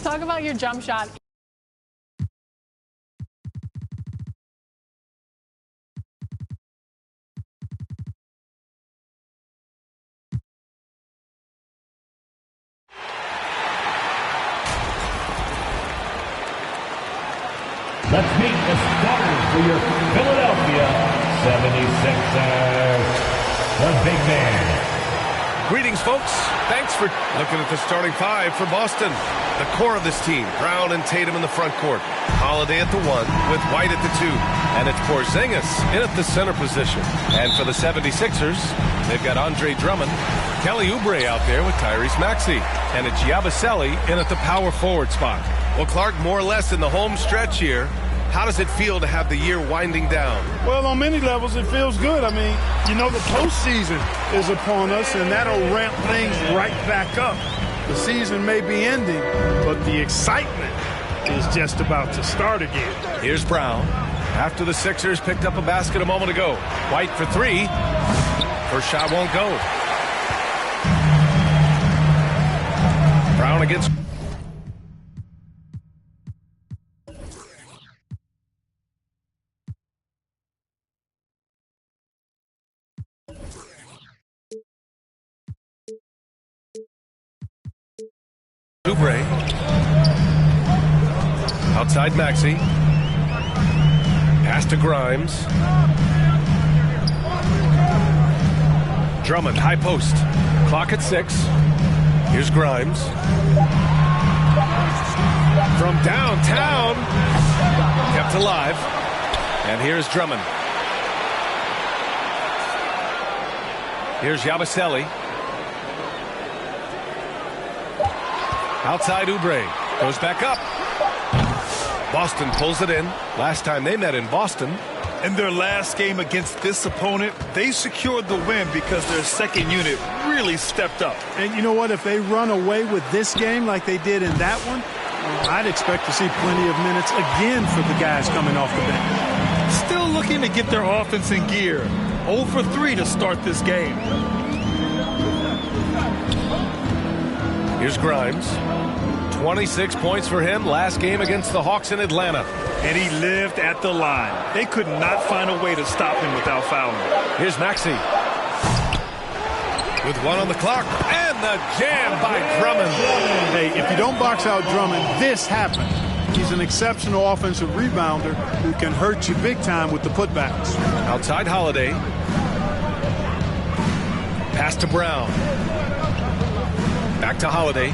Talk about your jump shot. Let's meet the starters for your Philadelphia 76ers. The big man. Greetings, folks. Thanks for looking at the starting five for Boston. The core of this team, Brown and Tatum in the front court. Holiday at the 1 with White at the 2. And it's Porzingis in at the center position. And for the 76ers, they've got Andre Drummond, Kelly Oubre out there with Tyrese Maxey. And it's Yabusele in at the power forward spot. Well, Clark, more or less in the home stretch here. How does it feel to have the year winding down? Well, on many levels, it feels good. I mean, you know, the postseason is upon us, and that'll ramp things right back up. The season may be ending, but the excitement is just about to start again. Here's Brown. After the Sixers picked up a basket a moment ago. White for 3. First shot won't go. Brown against... Oubre. Outside Maxey. Pass to Grimes. Drummond, high post. Clock at 6. Here's Grimes. From downtown. Kept alive. And here's Drummond. Here's Yabusele. Outside Oubre. Goes back up. Boston pulls it in. Last time they met in Boston. In their last game against this opponent, they secured the win because their second unit really stepped up. And you know what? If they run away with this game like they did in that one, I'd expect to see plenty of minutes again for the guys coming off the bench. Still looking to get their offense in gear. 0 for 3 to start this game. Here's Grimes. 26 points for him last game against the Hawks in Atlanta. And he lived at the line. They could not find a way to stop him without fouling. Here's Maxey. With 1 on the clock. And the jam by Drummond. Hey, if you don't box out Drummond, this happens. He's an exceptional offensive rebounder who can hurt you big time with the putbacks. Outside Holiday. Pass to Brown. Back to Holiday.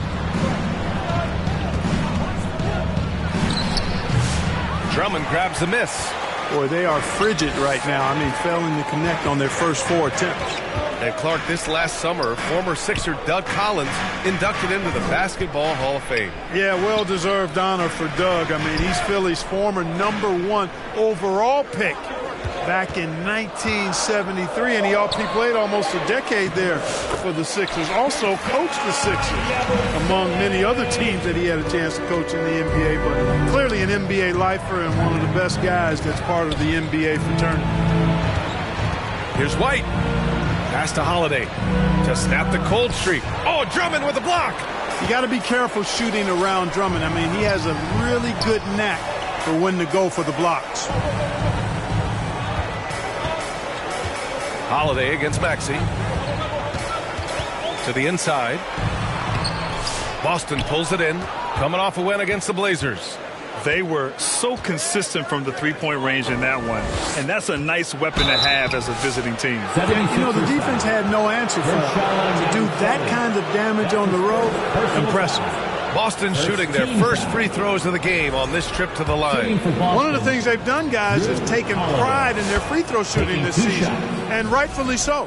Drummond grabs the miss. Boy, they are frigid right now. I mean, failing to connect on their first 4 attempts. And Clark, this last summer, former Sixer Doug Collins inducted into the Basketball Hall of Fame. Yeah, well-deserved honor for Doug. I mean, he's Philly's former #1 overall pick back in 1973, and he played almost a decade there for the Sixers. Also coached the Sixers, among many other teams that he had a chance to coach in the NBA, but clearly an NBA lifer and one of the best guys that's part of the NBA fraternity. Here's White. Pass to Holiday to snap the cold streak. Oh, Drummond with a block. You got to be careful shooting around Drummond. I mean, he has a really good knack for when to go for the blocks. Holiday against Maxey. To the inside. Boston pulls it in. Coming off a win against the Blazers. They were so consistent from the three-point range in that one. And that's a nice weapon to have as a visiting team. You know, the defense had no answer for it. To do that kind of damage on the road, impressive. Boston shooting their first free throws of the game on this trip to the line. One of the things they've done, guys, is taken pride in their free throw shooting this season, and rightfully so.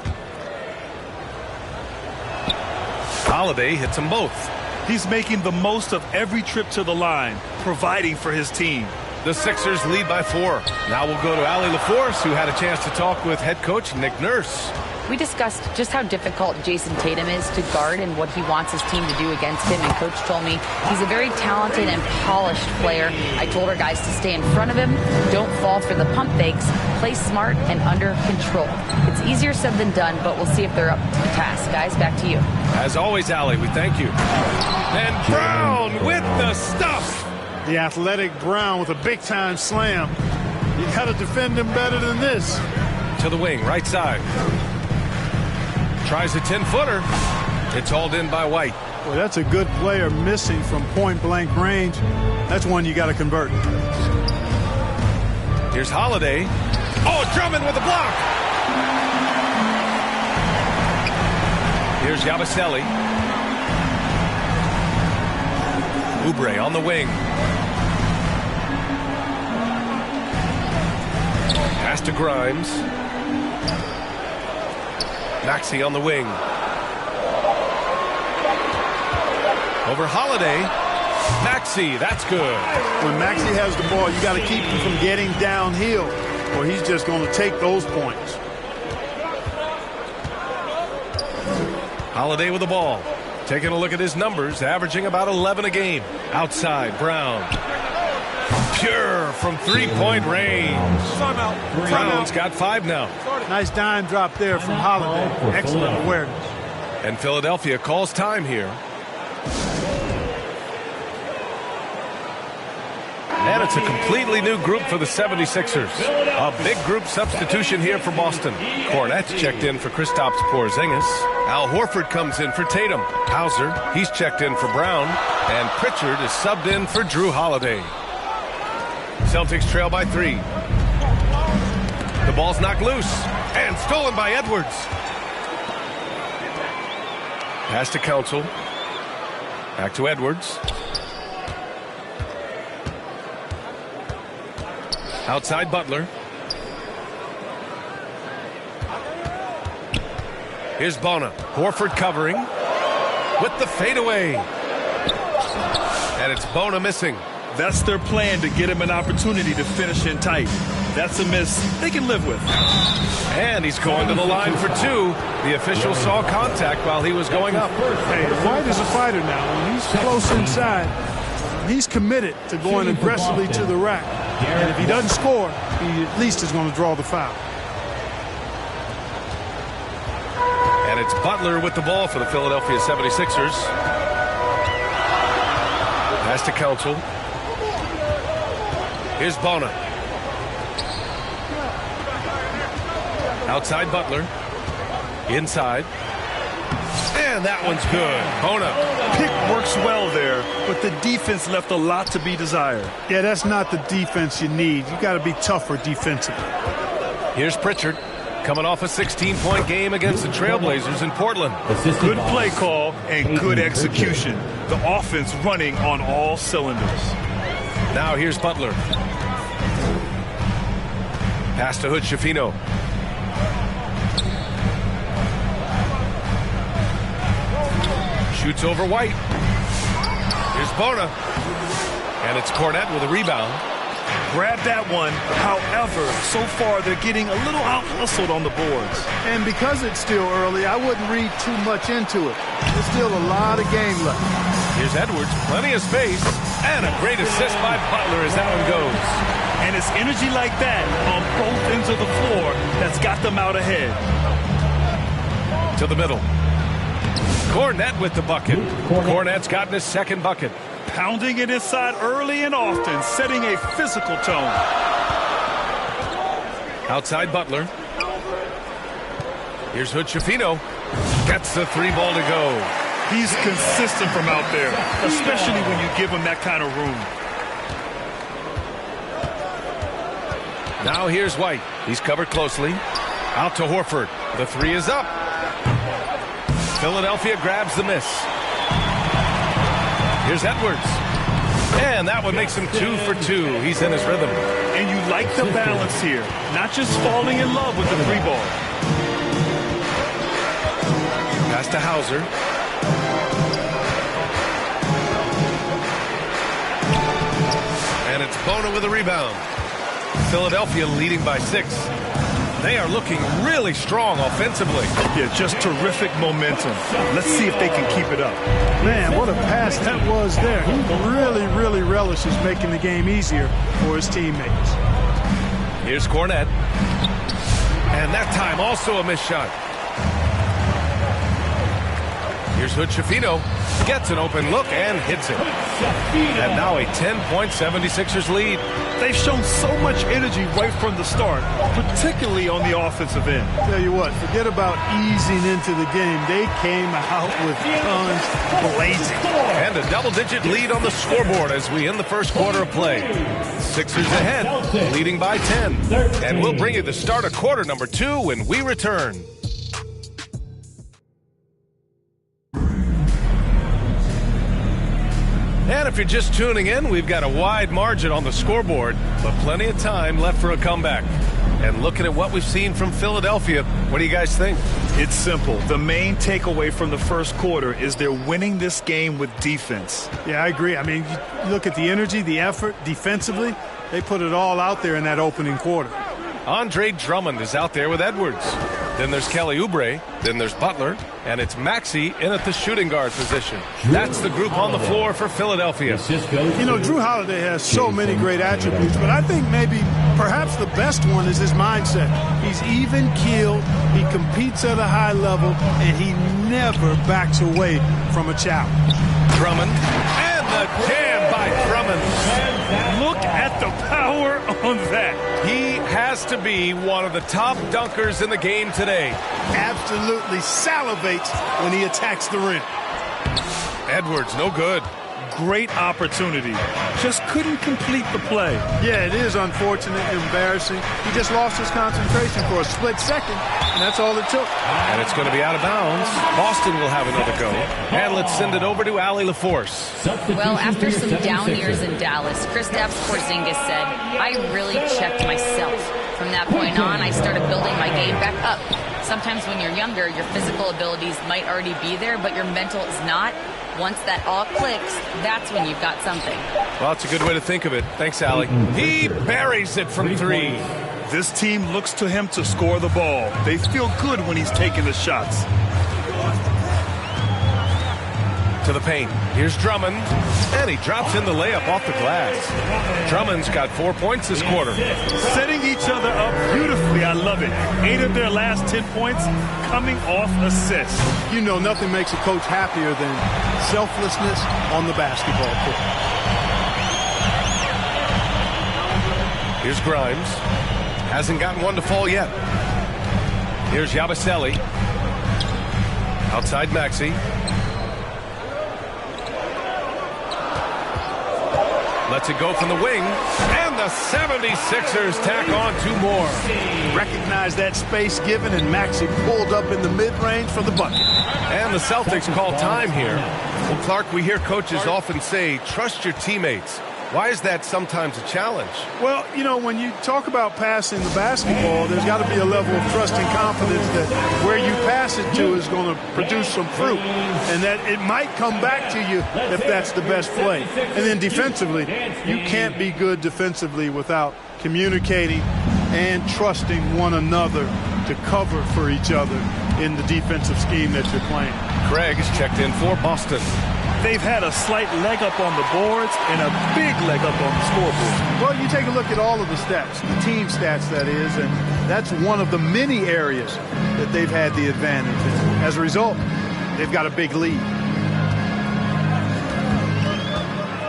Holiday hits them both. He's making the most of every trip to the line, providing for his team. The Sixers lead by 4. Now we'll go to Allie LaForce, who had a chance to talk with head coach Nick Nurse. We discussed just how difficult Jason Tatum is to guard and what he wants his team to do against him. And Coach told me he's a very talented and polished player. I told our guys to stay in front of him, don't fall for the pump fakes, play smart and under control. It's easier said than done, but we'll see if they're up to the task. Guys, back to you. As always, Allie, we thank you. And Brown with the stuff. The athletic Brown with a big-time slam. You got to defend him better than this. To the wing, right side. Tries a 10-footer. It's hauled in by White. Boy, that's a good player missing from point-blank range. That's one you got to convert. Here's Holiday. Oh, Drummond with a block. Here's Yabusele. Oubre on the wing. Pass to Grimes. Maxey on the wing. Over Holiday. Maxey, that's good. When Maxey has the ball, you got to keep him from getting downhill, or he's just going to take those points. Holiday with the ball. Taking a look at his numbers, averaging about 11 a game. Outside, Brown. Pure from three-point range. Brown's got 5 now. Nice dime drop there from Holiday. Excellent awareness. And Philadelphia calls time here. And it's a completely new group for the 76ers. A big group substitution here for Boston. Cornette's checked in for Kristaps Porzingis. Al Horford comes in for Tatum. Hauser, he's checked in for Brown. And Pritchard is subbed in for Drew Holiday. Celtics trail by 3. The ball's knocked loose. And stolen by Edwards. Pass to Council. Back to Edwards. Outside Butler. Here's Bona. Horford covering. With the fadeaway. And it's Bona missing. That's their plan, to get him an opportunity to finish in tight. That's a miss they can live with. And he's going to the line for 2. The official saw contact while he was going up. Hey, White is a fighter now. When he's close inside, he's committed to going aggressively to the rack. And if he doesn't score, he at least is going to draw the foul. And it's Butler with the ball for the Philadelphia 76ers. Pass to Council. Here's Bona. Outside Butler. Inside. And that one's good. Bona. Pick works well there, but the defense left a lot to be desired. Yeah, that's not the defense you need. You got to be tougher defensively. Here's Pritchard. Coming off a 16-point game against the Trailblazers in Portland. Good play call and good execution. The offense running on all cylinders. Now here's Butler. Pass to Hood-Schifino. Shoots over White. Here's Bona. And it's Cornette with a rebound. Grab that one. However, so far they're getting a little out-hustled on the boards. And because it's still early, I wouldn't read too much into it. There's still a lot of game left. Here's Edwards. Plenty of space. And a great assist by Butler as that one goes. And it's energy like that on both ends of the floor that's got them out ahead. To the middle. Cornette with the bucket. Cornette's gotten his second bucket. Pounding it inside early and often, setting a physical tone. Outside Butler. Here's Hood-Schifino. Gets the three ball to go. He's consistent from out there, especially when you give him that kind of room. Now here's White. He's covered closely. Out to Horford. The three is up. Philadelphia grabs the miss. Here's Edwards. And that one makes him 2 for 2. He's in his rhythm. And you like the balance here. Not just falling in love with the three ball. Pass to Hauser. And it's Bona with a rebound. Philadelphia leading by 6. They are looking really strong offensively. Yeah, just terrific momentum. Let's see if they can keep it up. Man, what a pass that was there. He really relishes making the game easier for his teammates. Here's Cornette. And that time also a missed shot. Here's Hood-Schifino. Gets an open look and hits it. And now a 10-point 76ers lead. They've shown so much energy right from the start, particularly on the offensive end. Tell you what, forget about easing into the game. They came out with guns blazing. And a double-digit lead on the scoreboard as we end the first quarter of play. Sixers ahead, leading by 10. And we'll bring you the start of quarter number 2 when we return. And if you're just tuning in, we've got a wide margin on the scoreboard, but plenty of time left for a comeback. And looking at what we've seen from Philadelphia, what do you guys think? It's simple. The main takeaway from the first quarter is they're winning this game with defense. Yeah, I agree. I mean, you look at the energy, the effort, defensively, they put it all out there in that opening quarter. Andre Drummond is out there with Edwards. Then there's Kelly Oubre. Then there's Butler. And it's Maxey in at the shooting guard position. That's the group on the floor for Philadelphia. You know, Drew Holiday has so many great attributes, but I think perhaps the best one is his mindset. He's even-keeled, he competes at a high level, and he never backs away from a challenge. Drummond. And the jam by Drummond. Look at the power on that. He has to be one of the top dunkers in the game today. Absolutely salivates when he attacks the rim. Edwards, no good. Great opportunity. Just couldn't complete the play. Yeah, it is unfortunate, embarrassing. He just lost his concentration for a split second, and that's all it took. And it's going to be out of bounds. Boston will have another go. And let's send it over to Allie LaForce. Well, after some down years in Dallas, Kristaps Porzingis said, I really checked myself. From that point on, I started building my game back up. Sometimes when you're younger, your physical abilities might already be there, but your mental is not. Once that all clicks, that's when you've got something. Well, it's a good way to think of it. Thanks, Allie. He buries it from 3. This team looks to him to score the ball. They feel good when he's taking the shots. To the paint. Here's Drummond. And he drops in the layup off the glass. Drummond's got 4 points this quarter. Setting each other up beautifully. I love it. 8 of their last 10 points coming off assists. You know, nothing makes a coach happier than selflessness on the basketball court. Here's Grimes. Hasn't gotten one to fall yet. Here's Yabusele. Outside Maxey. Lets it go from the wing. And the 76ers tack on 2 more. Recognize that space given, and Maxey pulled up in the mid-range for the bucket. And the Celtics call time here. Well, Clark, we hear coaches often say, trust your teammates. Why is that sometimes a challenge? Well, you know, when you talk about passing the basketball, there's got to be a level of trust and confidence that where you pass it to is going to produce some fruit, and that it might come back to you if that's the best play. And then defensively, you can't be good defensively without communicating and trusting one another to cover for each other in the defensive scheme that you're playing. Craig is checked in for Boston. They've had a slight leg up on the boards and a big leg up on the scoreboard. Well, you take a look at all of the stats, the team stats, that is, and that's one of the many areas that they've had the advantage. And as a result, they've got a big lead.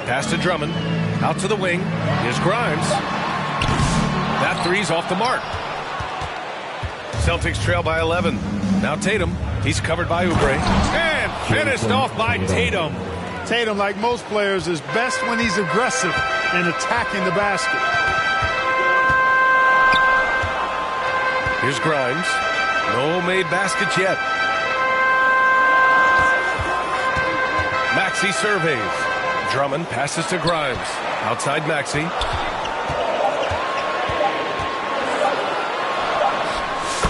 Pass to Drummond. Out to the wing. Here's Grimes. That three's off the mark. Celtics trail by 11. Now Tatum. He's covered by Oubre. And finished off by Tatum. Tatum, like most players, is best when he's aggressive and attacking the basket. Here's Grimes. No made baskets yet. Maxey surveys. Drummond passes to Grimes. Outside Maxey.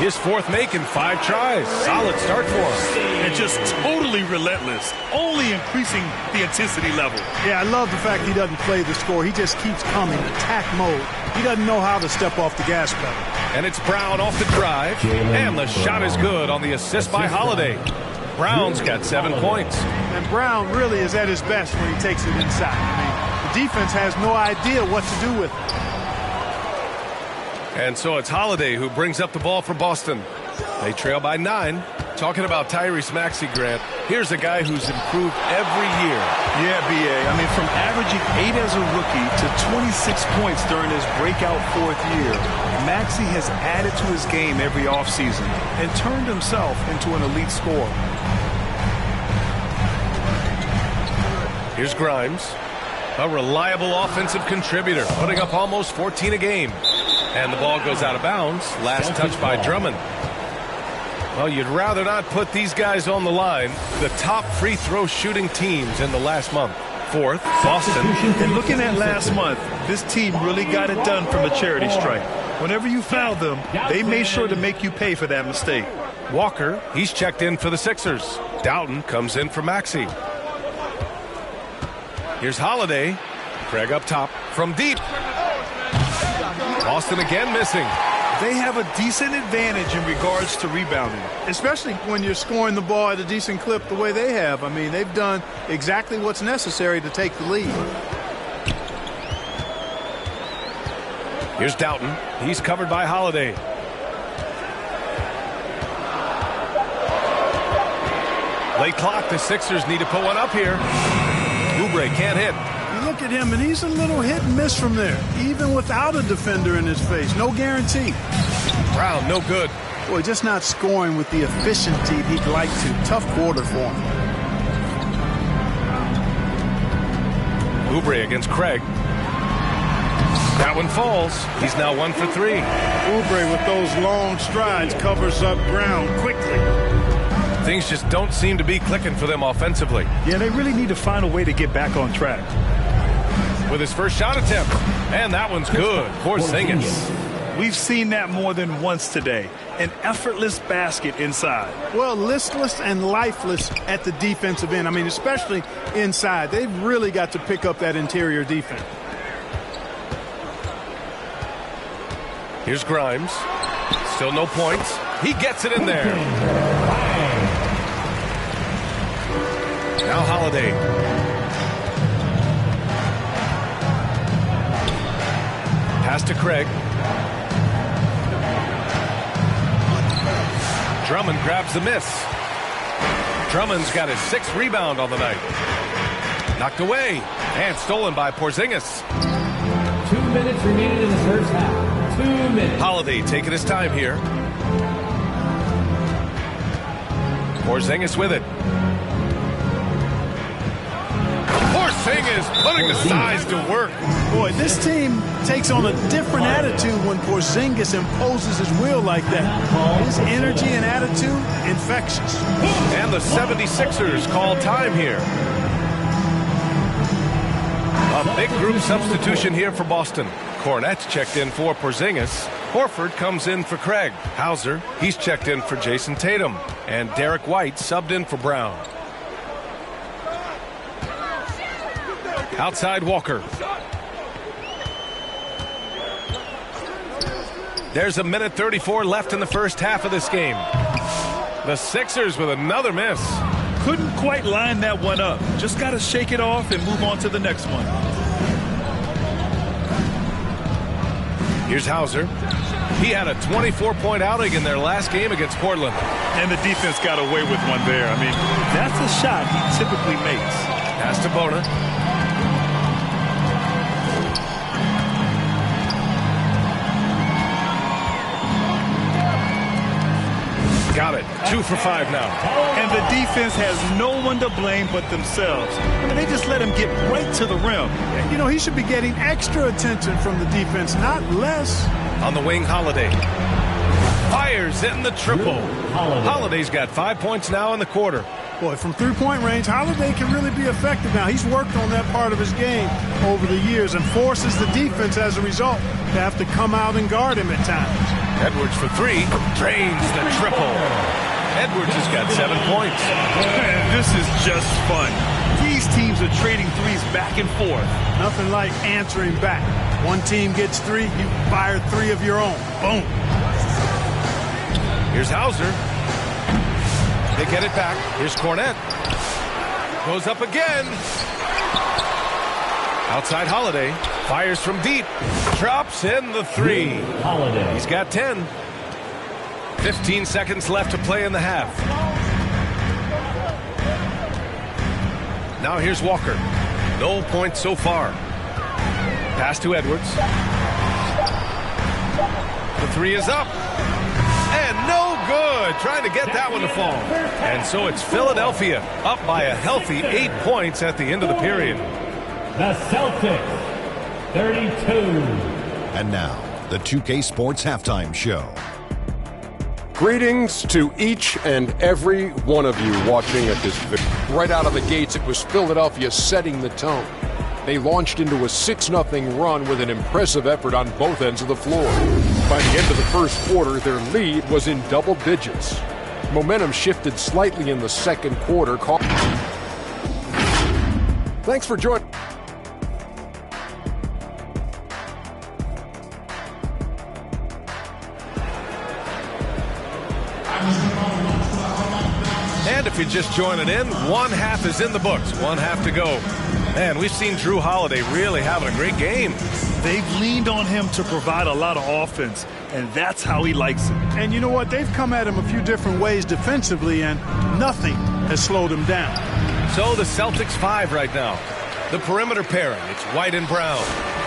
His 4th make in 5 tries. Solid start for him. And just totally relentless, only increasing the intensity level. Yeah, I love the fact he doesn't play the score. He just keeps coming, attack mode. He doesn't know how to step off the gas pedal. And it's Brown off the drive. And the shot is good on the assist by Holiday. Brown's got 7 points. And Brown really is at his best when he takes it inside. I mean, the defense has no idea what to do with it. And so it's Holiday who brings up the ball for Boston. They trail by 9. Talking about Tyrese Maxey, Grant, here's a guy who's improved every year. Yeah, B.A. I mean, from averaging 8 as a rookie to 26 points during his breakout 4th year, Maxey has added to his game every offseason and turned himself into an elite scorer. Here's Grimes, a reliable offensive contributor, putting up almost 14 a game. And the ball goes out of bounds. Last touch by Drummond. Well, you'd rather not put these guys on the line. The top free throw shooting teams in the last month. 4th, Boston. And looking at last month, this team really got it done from a charity stripe. Whenever you fouled them, they made sure to make you pay for that mistake. Walker, he's checked in for the Sixers. Doughton comes in for Maxey. Here's Holiday. Craig up top from deep. Boston again missing. They have a decent advantage in regards to rebounding. Especially when you're scoring the ball at a decent clip the way they have. I mean, they've done exactly what's necessary to take the lead. Here's Doughton. He's covered by Holiday. Late clock. The Sixers need to put one up here. Oubre can't hit. Look at him, and he's a little hit and miss from there, even without a defender in his face. No guarantee. Brown, no good. Boy, just not scoring with the efficiency he'd like to. Tough quarter for him. Oubre against Craig. That one falls. He's now 1 for 3. Oubre with those long strides covers up ground quickly. Things just don't seem to be clicking for them offensively. Yeah, they really need to find a way to get back on track. With his first shot attempt. And that one's good. Porzingis. We've seen that more than once today. An effortless basket inside. Well, listless and lifeless at the defensive end. I mean, especially inside. They've really got to pick up that interior defense. Here's Grimes. Still no points. He gets it in there. Now Holiday. Pass to Craig. Drummond grabs the miss. Drummond's got his 6th rebound on the night. Knocked away and stolen by Porzingis. minutes remaining in the first half. 2 minutes. Holiday taking his time here. Porzingis with it. Porzingis putting the size to work. Boy, this team takes on a different attitude when Porzingis imposes his will like that. His energy and attitude, infectious. And the 76ers call time here. A big group substitution here for Boston. Cornette's checked in for Porzingis. Horford comes in for Craig. Hauser, he's checked in for Jason Tatum. And Derek White subbed in for Brown. Outside Walker. There's a minute 34 left in the first half of this game. The Sixers with another miss. Couldn't quite line that one up. Just got to shake it off and move on to the next one. Here's Hauser. He had a 24-point outing in their last game against Portland. And the defense got away with one there. I mean, that's a shot he typically makes. Pass to Bona. Got it. 2 for 5 now. And the defense has no one to blame but themselves. I mean, they just let him get right to the rim. You know, he should be getting extra attention from the defense, not less. On the wing, Holiday. Fires in the triple. Holiday's got 5 points now in the quarter. Boy, from three-point range, Holiday can really be effective now. He's worked on that part of his game over the years and forces the defense as a result to have to come out and guard him at times. Edwards for 3. Drains the triple. Edwards has got 7 points. Man, this is just fun. These teams are trading threes back and forth. Nothing like answering back. One team gets 3, you fire 3 of your own. Boom. Here's Hauser. They get it back. Here's Cornette. Goes up again. Outside Holiday. Fires from deep. Drops in the 3. Holiday. He's got 10. 15 seconds left to play in the half. Now here's Walker. No points so far. Pass to Edwards. The 3 is up. And no good. Trying to get that one to fall. And so it's Philadelphia up by a healthy 8 points at the end of the period. The Celtics, 32. And now, the 2K Sports Halftime Show. Greetings to each and every one of you watching at this video. Right out of the gates, it was Philadelphia setting the tone. They launched into a 6-0 run with an impressive effort on both ends of the floor. By the end of the first quarter, their lead was in double digits. Momentum shifted slightly in the second quarter. Thanks for joining. And if you're just joining in, one half is in the books. One half to go. Man, we've seen Drew Holiday really having a great game. They've leaned on him to provide a lot of offense, and that's how he likes it. And you know what? They've come at him a few different ways defensively, and nothing has slowed him down. So the Celtics 5 right now. The perimeter pairing, it's White and Brown.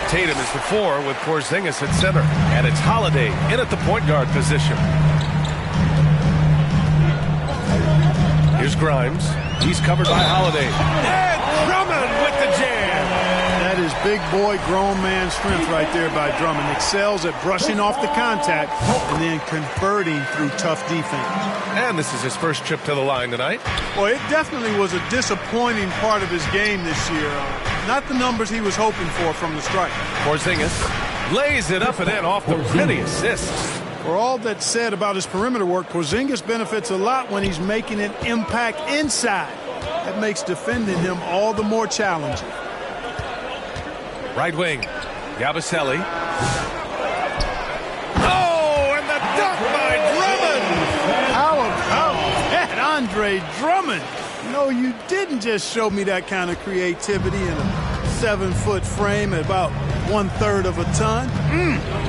Tatum is the 4 with Porzingis at center. And it's Holiday in at the point guard position. Here's Grimes. He's covered by Holiday. And Drummond with the jam. That is big boy, grown man strength right there by Drummond. Excels at brushing off the contact and then converting through tough defense. And this is his first trip to the line tonight. Well, it definitely was a disappointing part of his game this year. Not the numbers he was hoping for from the strike. Porzingis lays it up and in off the pretty assists. For all that's said about his perimeter work, Porzingis benefits a lot when he's making an impact inside. That makes defending him all the more challenging. Right wing, Yabusele. Oh, and the dunk by Drummond! How about that, Andre Drummond? No, you didn't just show me that kind of creativity in a 7-foot frame at about 1/3 of a ton.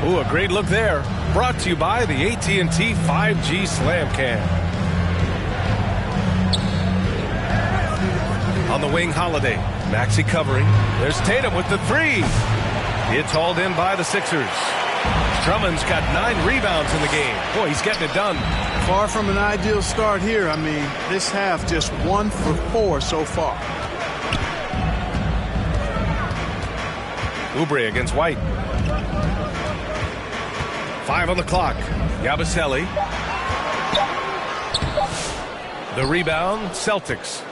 Ooh, a great look there. Brought to you by the AT&T 5G Slam Cam. On the wing, Holiday. Maxey covering. There's Tatum with the 3. It's hauled in by the Sixers. Drummond's got 9 rebounds in the game. Boy, he's getting it done. Far from an ideal start here. I mean, this half just 1 for 4 so far. Oubre against White. 5 on the clock. Yabusele. The rebound, Celtics.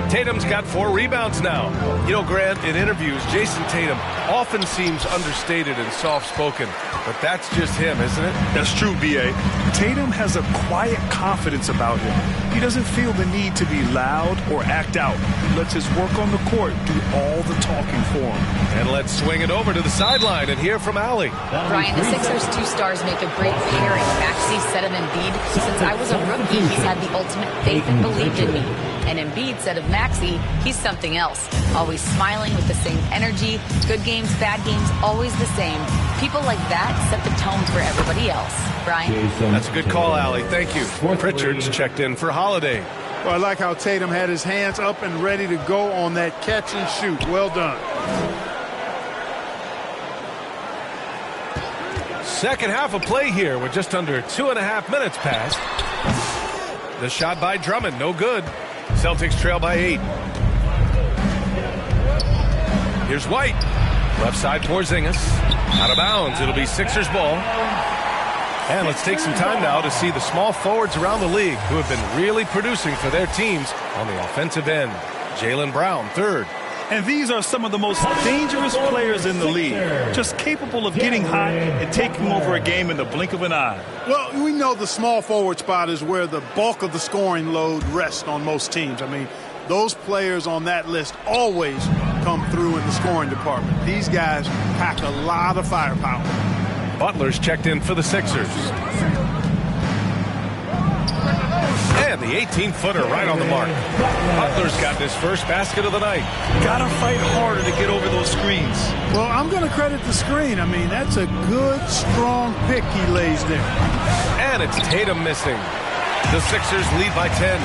Tatum's got 4 rebounds now. You know, Grant, in interviews, Jason Tatum often seems understated and soft-spoken, but that's just him, isn't it? That's true, B.A. Tatum has a quiet confidence about him. He doesn't feel the need to be loud or act out. He lets his work on the court do all the talking for him. And let's swing it over to the sideline and hear from Allie. Brian, the Sixers' 2 stars make a great pairing. Maxey said of Embiid, since I was a rookie, he's had the ultimate faith and believed in me. And Embiid said of Maxey, he's something else. Always smiling with the same energy. Good games, bad games, always the same. People like that set the tone for everybody else. Brian? That's a good call, Allie. Thank you. Pritchard's checked in for Holiday. Well, I like how Tatum had his hands up and ready to go on that catch and shoot. Well done. Second half of play here with just under 2.5 minutes passed. The shot by Drummond, no good. Celtics trail by 8. Here's White. Left side Porzingis. Out of bounds. It'll be Sixers ball. And let's take some time now to see the small forwards around the league who have been really producing for their teams on the offensive end. Jaylen Brown, 3rd. And these are some of the most dangerous players in the league, just capable of getting hot and taking over a game in the blink of an eye. Well, we know the small forward spot is where the bulk of the scoring load rests on most teams. I mean, those players on that list always come through in the scoring department. These guys pack a lot of firepower. Butler's checked in for the Sixers. And the 18-footer right on the mark. Butler's got his first basket of the night. Gotta fight harder to get over those screens. Well, I'm going to credit the screen. I mean, that's a good, strong pick he lays there. And it's Tatum missing. The Sixers lead by 10.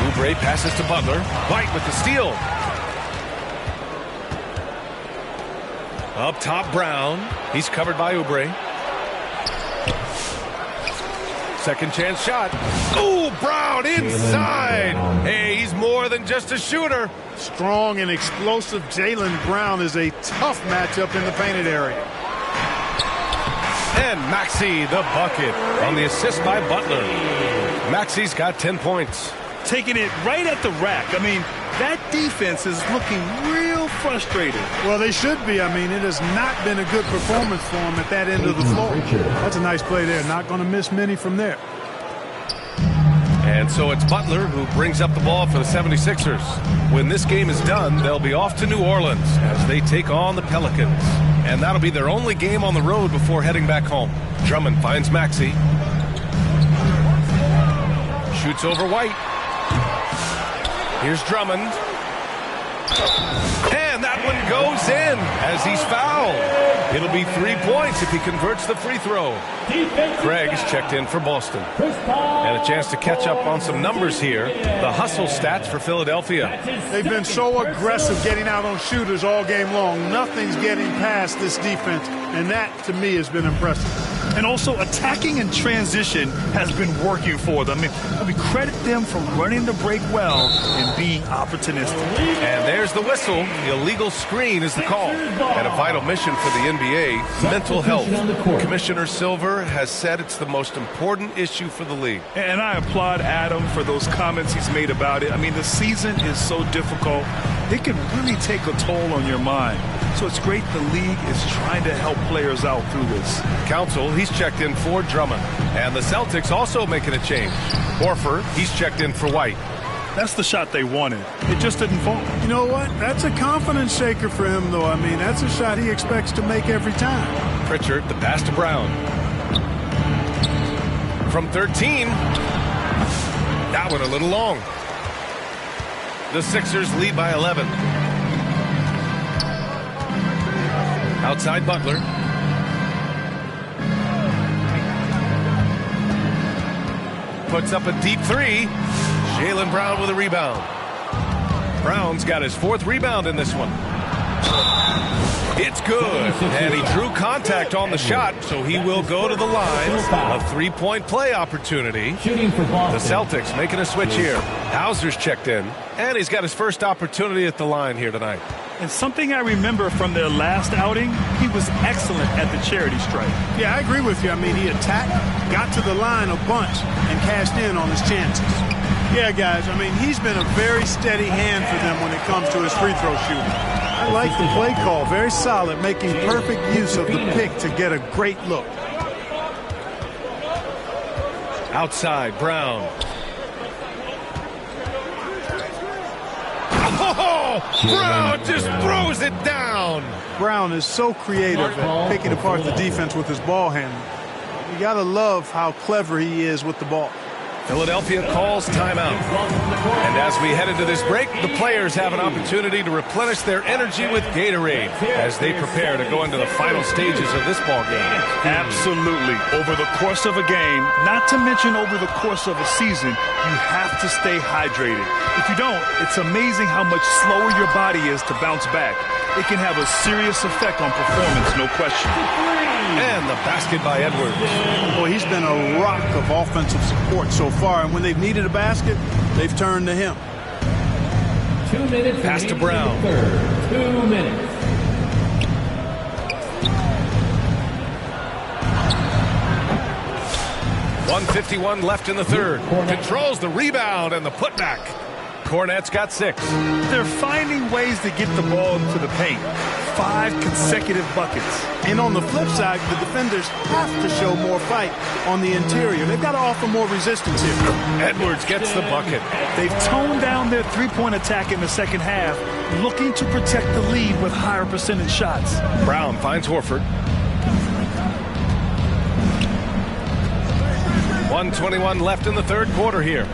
Oubre passes to Butler. White with the steal. Up top, Brown. He's covered by Oubre. Second chance shot. Ooh, Brown inside. Hey, he's more than just a shooter. Strong and explosive Jaylen Brown is a tough matchup in the painted area. And Maxey the bucket on the assist by Butler. Maxey's got 10 points. Taking it right at the rack. I mean, that defense is looking real frustrated. Well, they should be. I mean, it has not been a good performance for them at that end of the floor. That's a nice play there. Not going to miss many from there. And so it's Butler who brings up the ball for the 76ers. When this game is done, they'll be off to New Orleans as they take on the Pelicans. And that'll be their only game on the road before heading back home. Drummond finds Maxey. Shoots over White. Here's Drummond. And that one goes in as he's fouled. It'll be 3 points if he converts the free throw. Craig is checked in for Boston. And a chance to catch up on some numbers here. The hustle stats for Philadelphia. They've been so aggressive getting out on shooters all game long. Nothing's getting past this defense, and that, to me, has been impressive. And also, attacking in transition has been working for them. I mean, credit them for running the break well and being opportunistic. And there's the whistle. The illegal screen is the call. And a vital mission for the NBA, mental health. Commissioner Silver has said it's the most important issue for the league. And I applaud Adam for those comments he's made about it. I mean, the season is so difficult. It can really take a toll on your mind. So it's great the league is trying to help players out through this. Council, he's checked in for Drummond. And the Celtics also making a change. Horford, he's checked in for White. That's the shot they wanted. It just didn't fall. You know what? That's a confidence shaker for him, though. I mean, that's a shot he expects to make every time. Pritchard, the pass to Brown. From 13. That one a little long. The Sixers lead by 11. Outside Butler. Puts up a deep 3. Jaylen Brown with a rebound. Brown's got his 4th rebound in this one. It's good, and he drew contact on the shot, so he will go to the line. A three-point play opportunity. The Celtics making a switch here. Hauser's checked in, and he's got his first opportunity at the line here tonight. And something I remember from their last outing, he was excellent at the charity stripe. Yeah, I agree with you. I mean, he attacked, got to the line a bunch, and cashed in on his chances. Yeah, guys, I mean, he's been a very steady hand for them when it comes to his free throw shooting. I like the play call. Very solid, making perfect use of the pick to get a great look. Outside, Brown. Oh, Brown just throws it down. Brown is so creative at picking apart the defense with his ball handling. You got to love how clever he is with the ball. Philadelphia calls timeout. And as we head into this break, the players have an opportunity to replenish their energy with Gatorade as they prepare to go into the final stages of this ball game. Absolutely. Over the course of a game, not to mention over the course of a season, you have to stay hydrated. If you don't, it's amazing how much slower your body is to bounce back. It can have a serious effect on performance, no question. And the basket by Edwards. Well, he's been a rock of offensive support so far, and when they've needed a basket, they've turned to him. 2 minutes. Pass to Brown. 2 minutes. .151 left in the third. Controls the rebound and the putback. Cornette's got 6. They're finding ways to get the ball into the paint. 5 consecutive buckets. And on the flip side, the defenders have to show more fight on the interior. They've got to offer more resistance here. Edwards gets the bucket. They've toned down their three-point attack in the second half, looking to protect the lead with higher percentage shots. Brown finds Horford. 1:21 left in the third quarter here.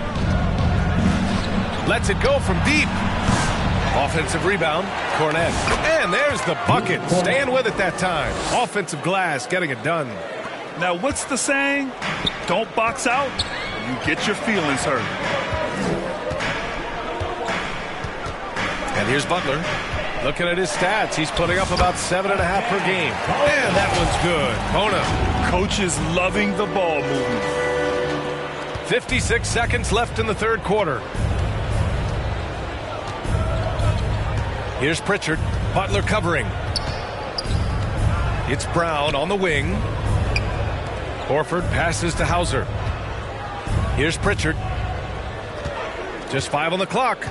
Lets it go from deep. Offensive rebound, Cornette. And there's the bucket. Staying with it that time. Offensive glass, getting it done. Now, what's the saying? Don't box out, you get your feelings hurt. And here's Butler. Looking at his stats, he's putting up about 7.5 per game. And that one's good. Bona. Coach is loving the ball movement. 56 seconds left in the third quarter. Here's Pritchard. Butler covering. It's Brown on the wing. Horford passes to Hauser. Here's Pritchard. Just 5 on the clock.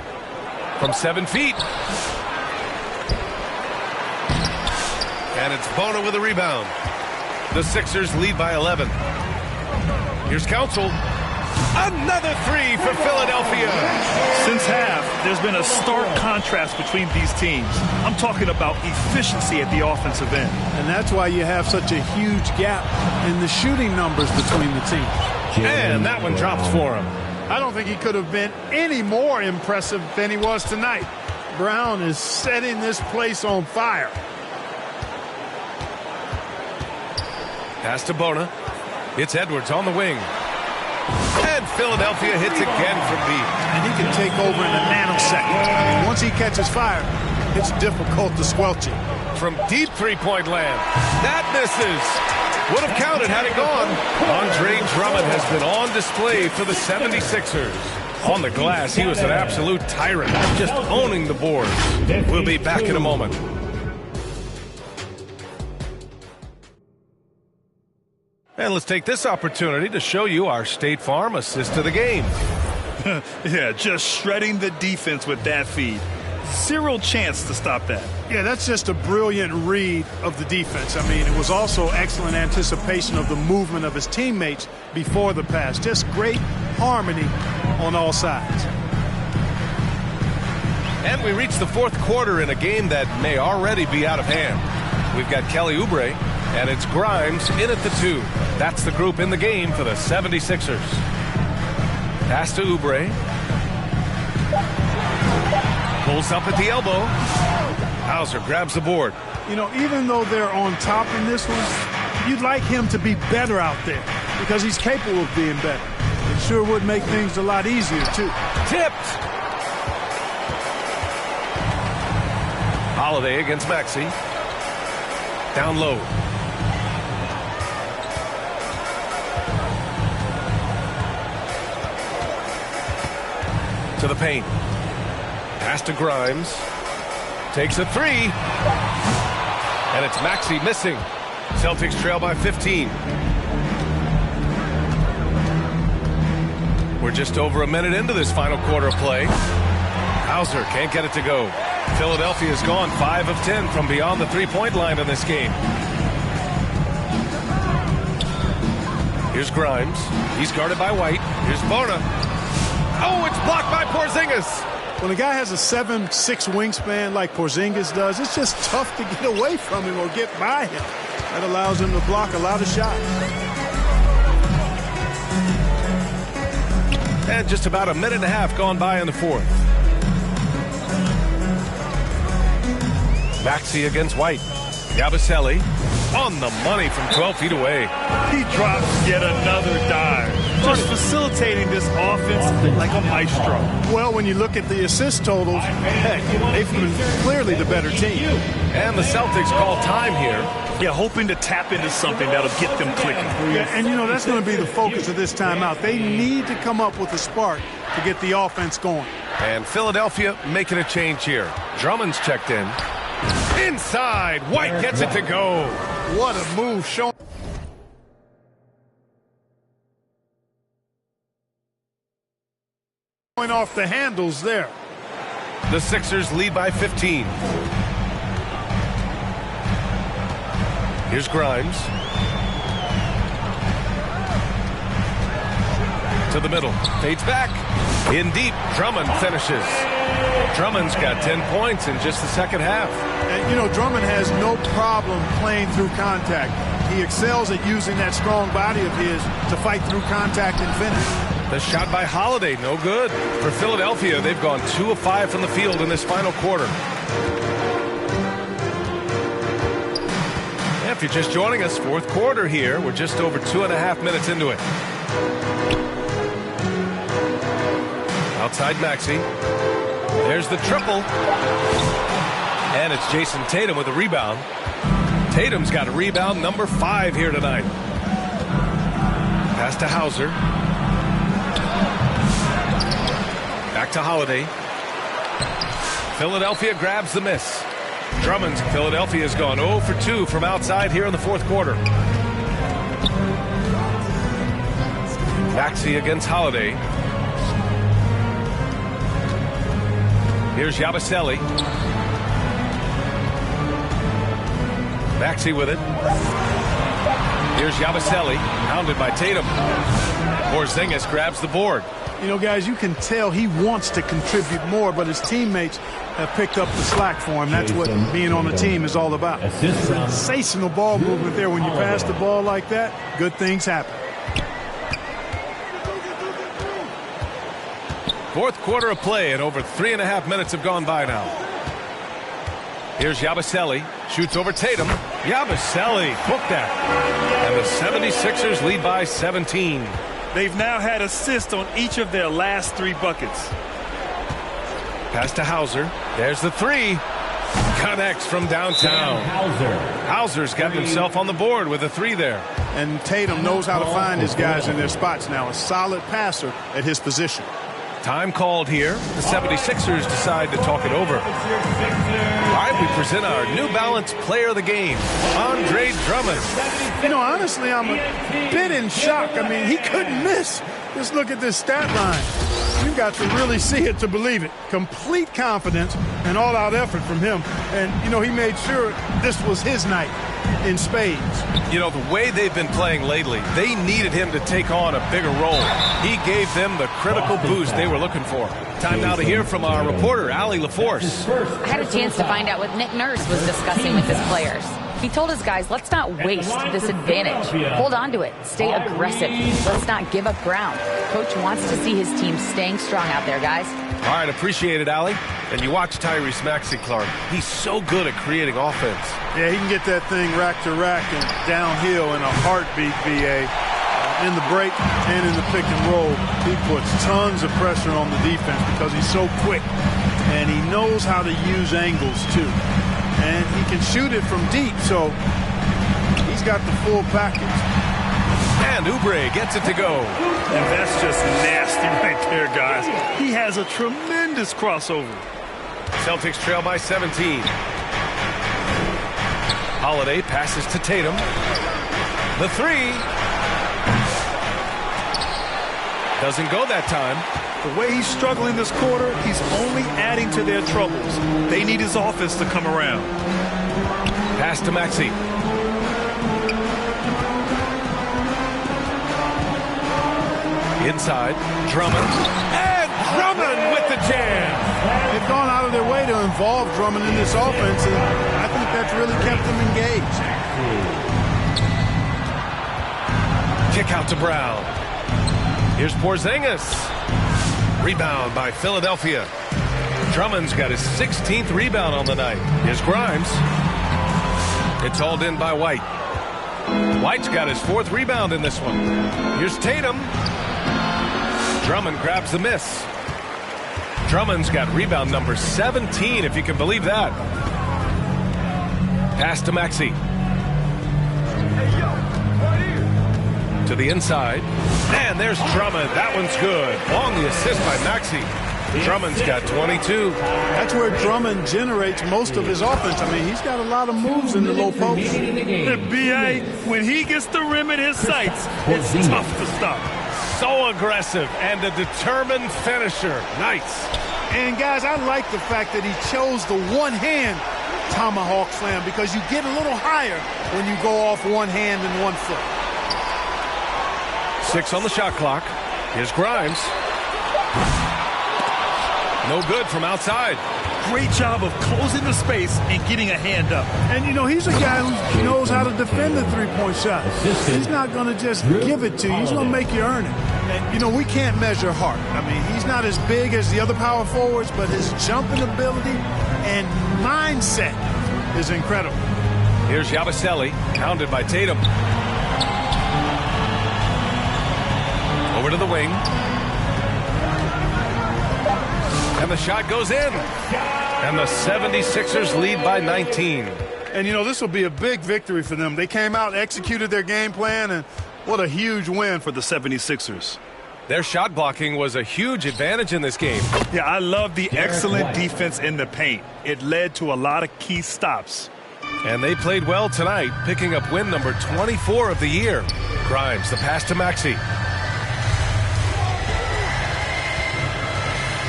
From 7 feet. And it's Bona with a rebound. The Sixers lead by 11. Here's Council. Another 3 for Philadelphia. Since half, there's been a stark contrast between these teams. I'm talking about efficiency at the offensive end. And that's why you have such a huge gap in the shooting numbers between the teams. And that one drops for him. I don't think he could have been any more impressive than he was tonight. Brown is setting this place on fire. Pass to Bona. It's Edwards on the wing. And Philadelphia hits again from deep. And he can take over in a nanosecond. And once he catches fire, it's difficult to squelch it. From deep three-point land. That misses. Would have counted had it gone. Andre Drummond has been on display for the 76ers. On the glass, he was an absolute tyrant, just owning the boards. We'll be back in a moment. And let's take this opportunity to show you our State Farm assist to the game. Yeah, just shredding the defense with that feed. Zero chance to stop that. Yeah, that's just a brilliant read of the defense. I mean, it was also excellent anticipation of the movement of his teammates before the pass. Just great harmony on all sides. And we reach the fourth quarter in a game that may already be out of hand. We've got Kelly Oubre, and it's Grimes in at the 2. That's the group in the game for the 76ers. Pass to Oubre. Pulls up at the elbow. Hauser grabs the board. You know, even though they're on top in this one, you'd like him to be better out there because he's capable of being better. It sure would make things a lot easier, too. Tipped. Holiday against Maxey. Down low. To the paint. Pass to Grimes. Takes a three. And it's Maxey missing. Celtics trail by 15. We're just over a minute into this final quarter of play. Hauser can't get it to go. Philadelphia's gone 5 of 10 from beyond the three-point line in this game. Here's Grimes. He's guarded by White. Here's Bona. Oh, it's blocked by Porzingis. When a guy has a 7'6" wingspan like Porzingis does, it's just tough to get away from him or get by him. That allows him to block a lot of shots. And just about a minute and a half gone by in the fourth. Maxey against White. Yabusele on the money from 12 feet away. He drops yet another dive. Just facilitating this offense like a maestro. Well, when you look at the assist totals, heck, they've been clearly the better team. And the Celtics call time here. Yeah, hoping to tap into something that'll get them clicking. Yeah, and you know, that's going to be the focus of this timeout. They need to come up with a spark to get the offense going. And Philadelphia making a change here. Drummond's checked in. Inside, White gets it to go. What a move showing. Going off the handles there. The Sixers lead by 15. Here's Grimes. To the middle. Fades back. In deep. Drummond finishes. Drummond's got 10 points in just the second half. And, you know, Drummond has no problem playing through contact. He excels at using that strong body of his to fight through contact and finish. The shot by Holiday, no good. For Philadelphia, they've gone 2 of 5 from the field in this final quarter. If you're just joining us, fourth quarter here. We're just over 2.5 minutes into it. Outside Maxey. There's the triple. And it's Jason Tatum with a rebound. Tatum's got a rebound number 5 here tonight. Pass to Hauser. Back to Holiday. Philadelphia grabs the miss. Drummond's Philadelphia has gone 0 for 2 from outside here in the fourth quarter. Maxey against Holiday. Here's Yabusele. Maxey with it. Here's Yabusele, hounded by Tatum. Porzingis grabs the board. You know, guys, you can tell he wants to contribute more, but his teammates have picked up the slack for him. That's what being on a team is all about. Sensational ball movement there. When you pass the ball like that, good things happen. Fourth quarter of play, and over 3.5 minutes have gone by now. Here's Yabusele. Shoots over Tatum. Yabusele booked that. And the 76ers lead by 17. They've now had assists on each of their last 3 buckets. Pass to Hauser. There's the 3. Connects from downtown. Hauser's got himself on the board with a 3 there. And Tatum knows how to find his guys in their spots now. A solid passer at his position. Time called here. The 76ers decide to talk it over. All right, we present our New Balance Player of the Game, Andre Drummond. You know, honestly, I'm a bit in shock. I mean, he couldn't miss. Just look at this stat line. You've got to really see it to believe it. Complete confidence and all-out effort from him. And, you know, he made sure this was his night in spades. You know, the way they've been playing lately, they needed him to take on a bigger role. He gave them the critical boost they were looking for. Time now to hear from our reporter, Allie LaForce. I had a chance to find out what Nick Nurse was discussing with his players. He told his guys, let's not waste this advantage. Hold on to it. Stay aggressive. Let's not give up ground. Coach wants to see his team staying strong out there, guys. All right, appreciate it, Allie. And you watch Tyrese Maxey, Clark. He's so good at creating offense. Yeah, he can get that thing rack to rack and downhill in a heartbeat, VA. In the break and in the pick and roll, he puts tons of pressure on the defense because he's so quick. And he knows how to use angles, too. and he can shoot it from deep, so he's got the full package. And Oubre gets it to go. And that's just nasty right there, guys. He has a tremendous crossover. Celtics trail by 17. Holiday passes to Tatum. The three. Doesn't go that time. The way he's struggling this quarter, he's only adding to their troubles. They need his offense to come around. Pass to Maxey. Inside, Drummond. And Drummond with the jam. They've gone out of their way to involve Drummond in this offense, and I think that's really kept them engaged. Kick out to Brown. Here's Porzingis. Rebound by Philadelphia. Drummond's got his 16th rebound on the night. Here's Grimes. It's hauled in by White. White's got his 4th rebound in this one. Here's Tatum. Drummond grabs the miss. Drummond's got rebound number 17, if you can believe that. Pass to Maxey. To the inside. And there's Drummond. That one's good. On the assist by Maxey. Drummond's got 22. That's where Drummond generates most of his offense. I mean, he's got a lot of moves in the low post. B.A., when he gets the rim in his sights, it's tough to stop. So aggressive and a determined finisher. Nice. And, guys, I like the fact that he chose the one-hand tomahawk slam because you get a little higher when you go off one hand and one foot. 6 on the shot clock. Here's Grimes. No good from outside. Great job of closing the space and getting a hand up. And, you know, he's a guy who knows how to defend the three-point shot. He's not going to just give it to you. He's going to make you earn it. And, you know, we can't measure heart. I mean, he's not as big as the other power forwards, but his jumping ability and mindset is incredible. Here's Yabusele, pounded by Tatum. Over to the wing. And the shot goes in. And the 76ers lead by 19. And, you know, this will be a big victory for them. They came out, executed their game plan, and what a huge win for the 76ers. Their shot blocking was a huge advantage in this game. Yeah, I love the excellent defense in the paint. It led to a lot of key stops. And they played well tonight, picking up win number 24 of the year. Grimes, the pass to Maxey.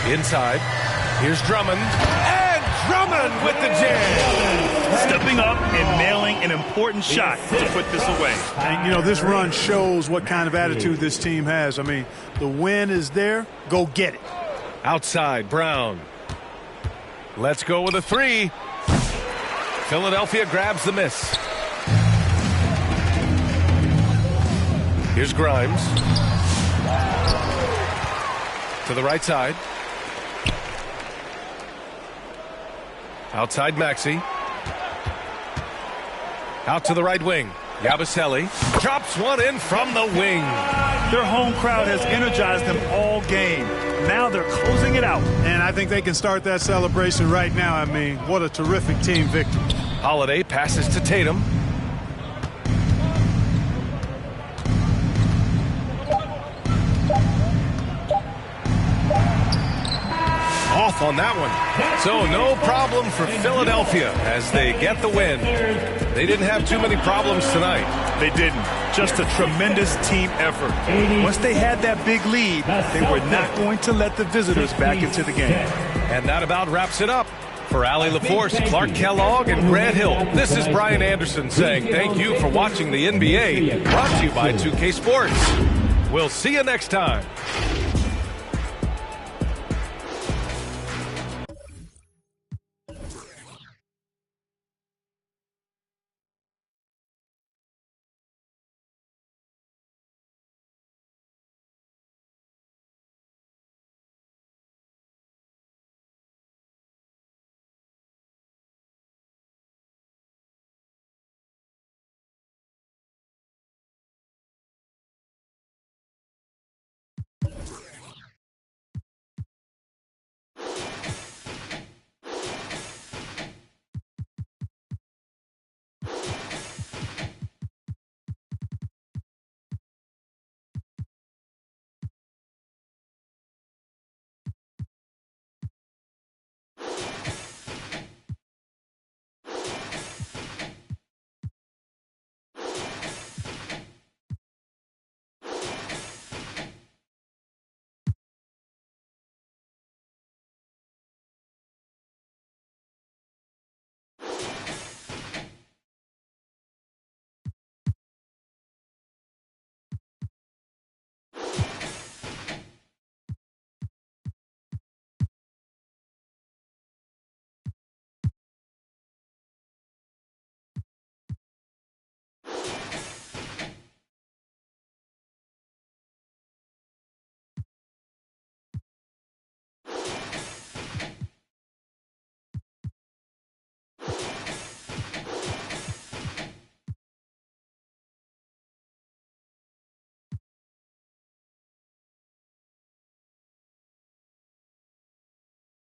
Inside, here's Drummond, and Drummond with the jam. Stepping up and nailing an important shot to put this away. And, you know, this run shows what kind of attitude this team has. I mean, the win is there. Go get it. Outside, Brown. Let's go with a three. Philadelphia grabs the miss. Here's Grimes. To the right side. Outside Maxey. Out to the right wing. Yabusele drops one in from the wing. Their home crowd has energized them all game. Now they're closing it out. And I think they can start that celebration right now. I mean, what a terrific team victory. Holiday passes to Tatum. Off on that one. So no problem for Philadelphia as they get the win. They didn't have too many problems tonight. They didn't. Just a tremendous team effort. Once they had that big lead, they were not going to let the visitors back into the game. And that about wraps it up. For Allie LaForce, Clark Kellogg, and Grant Hill, this is Brian Anderson saying thank you for watching the NBA, brought to you by 2K Sports. We'll see you next time.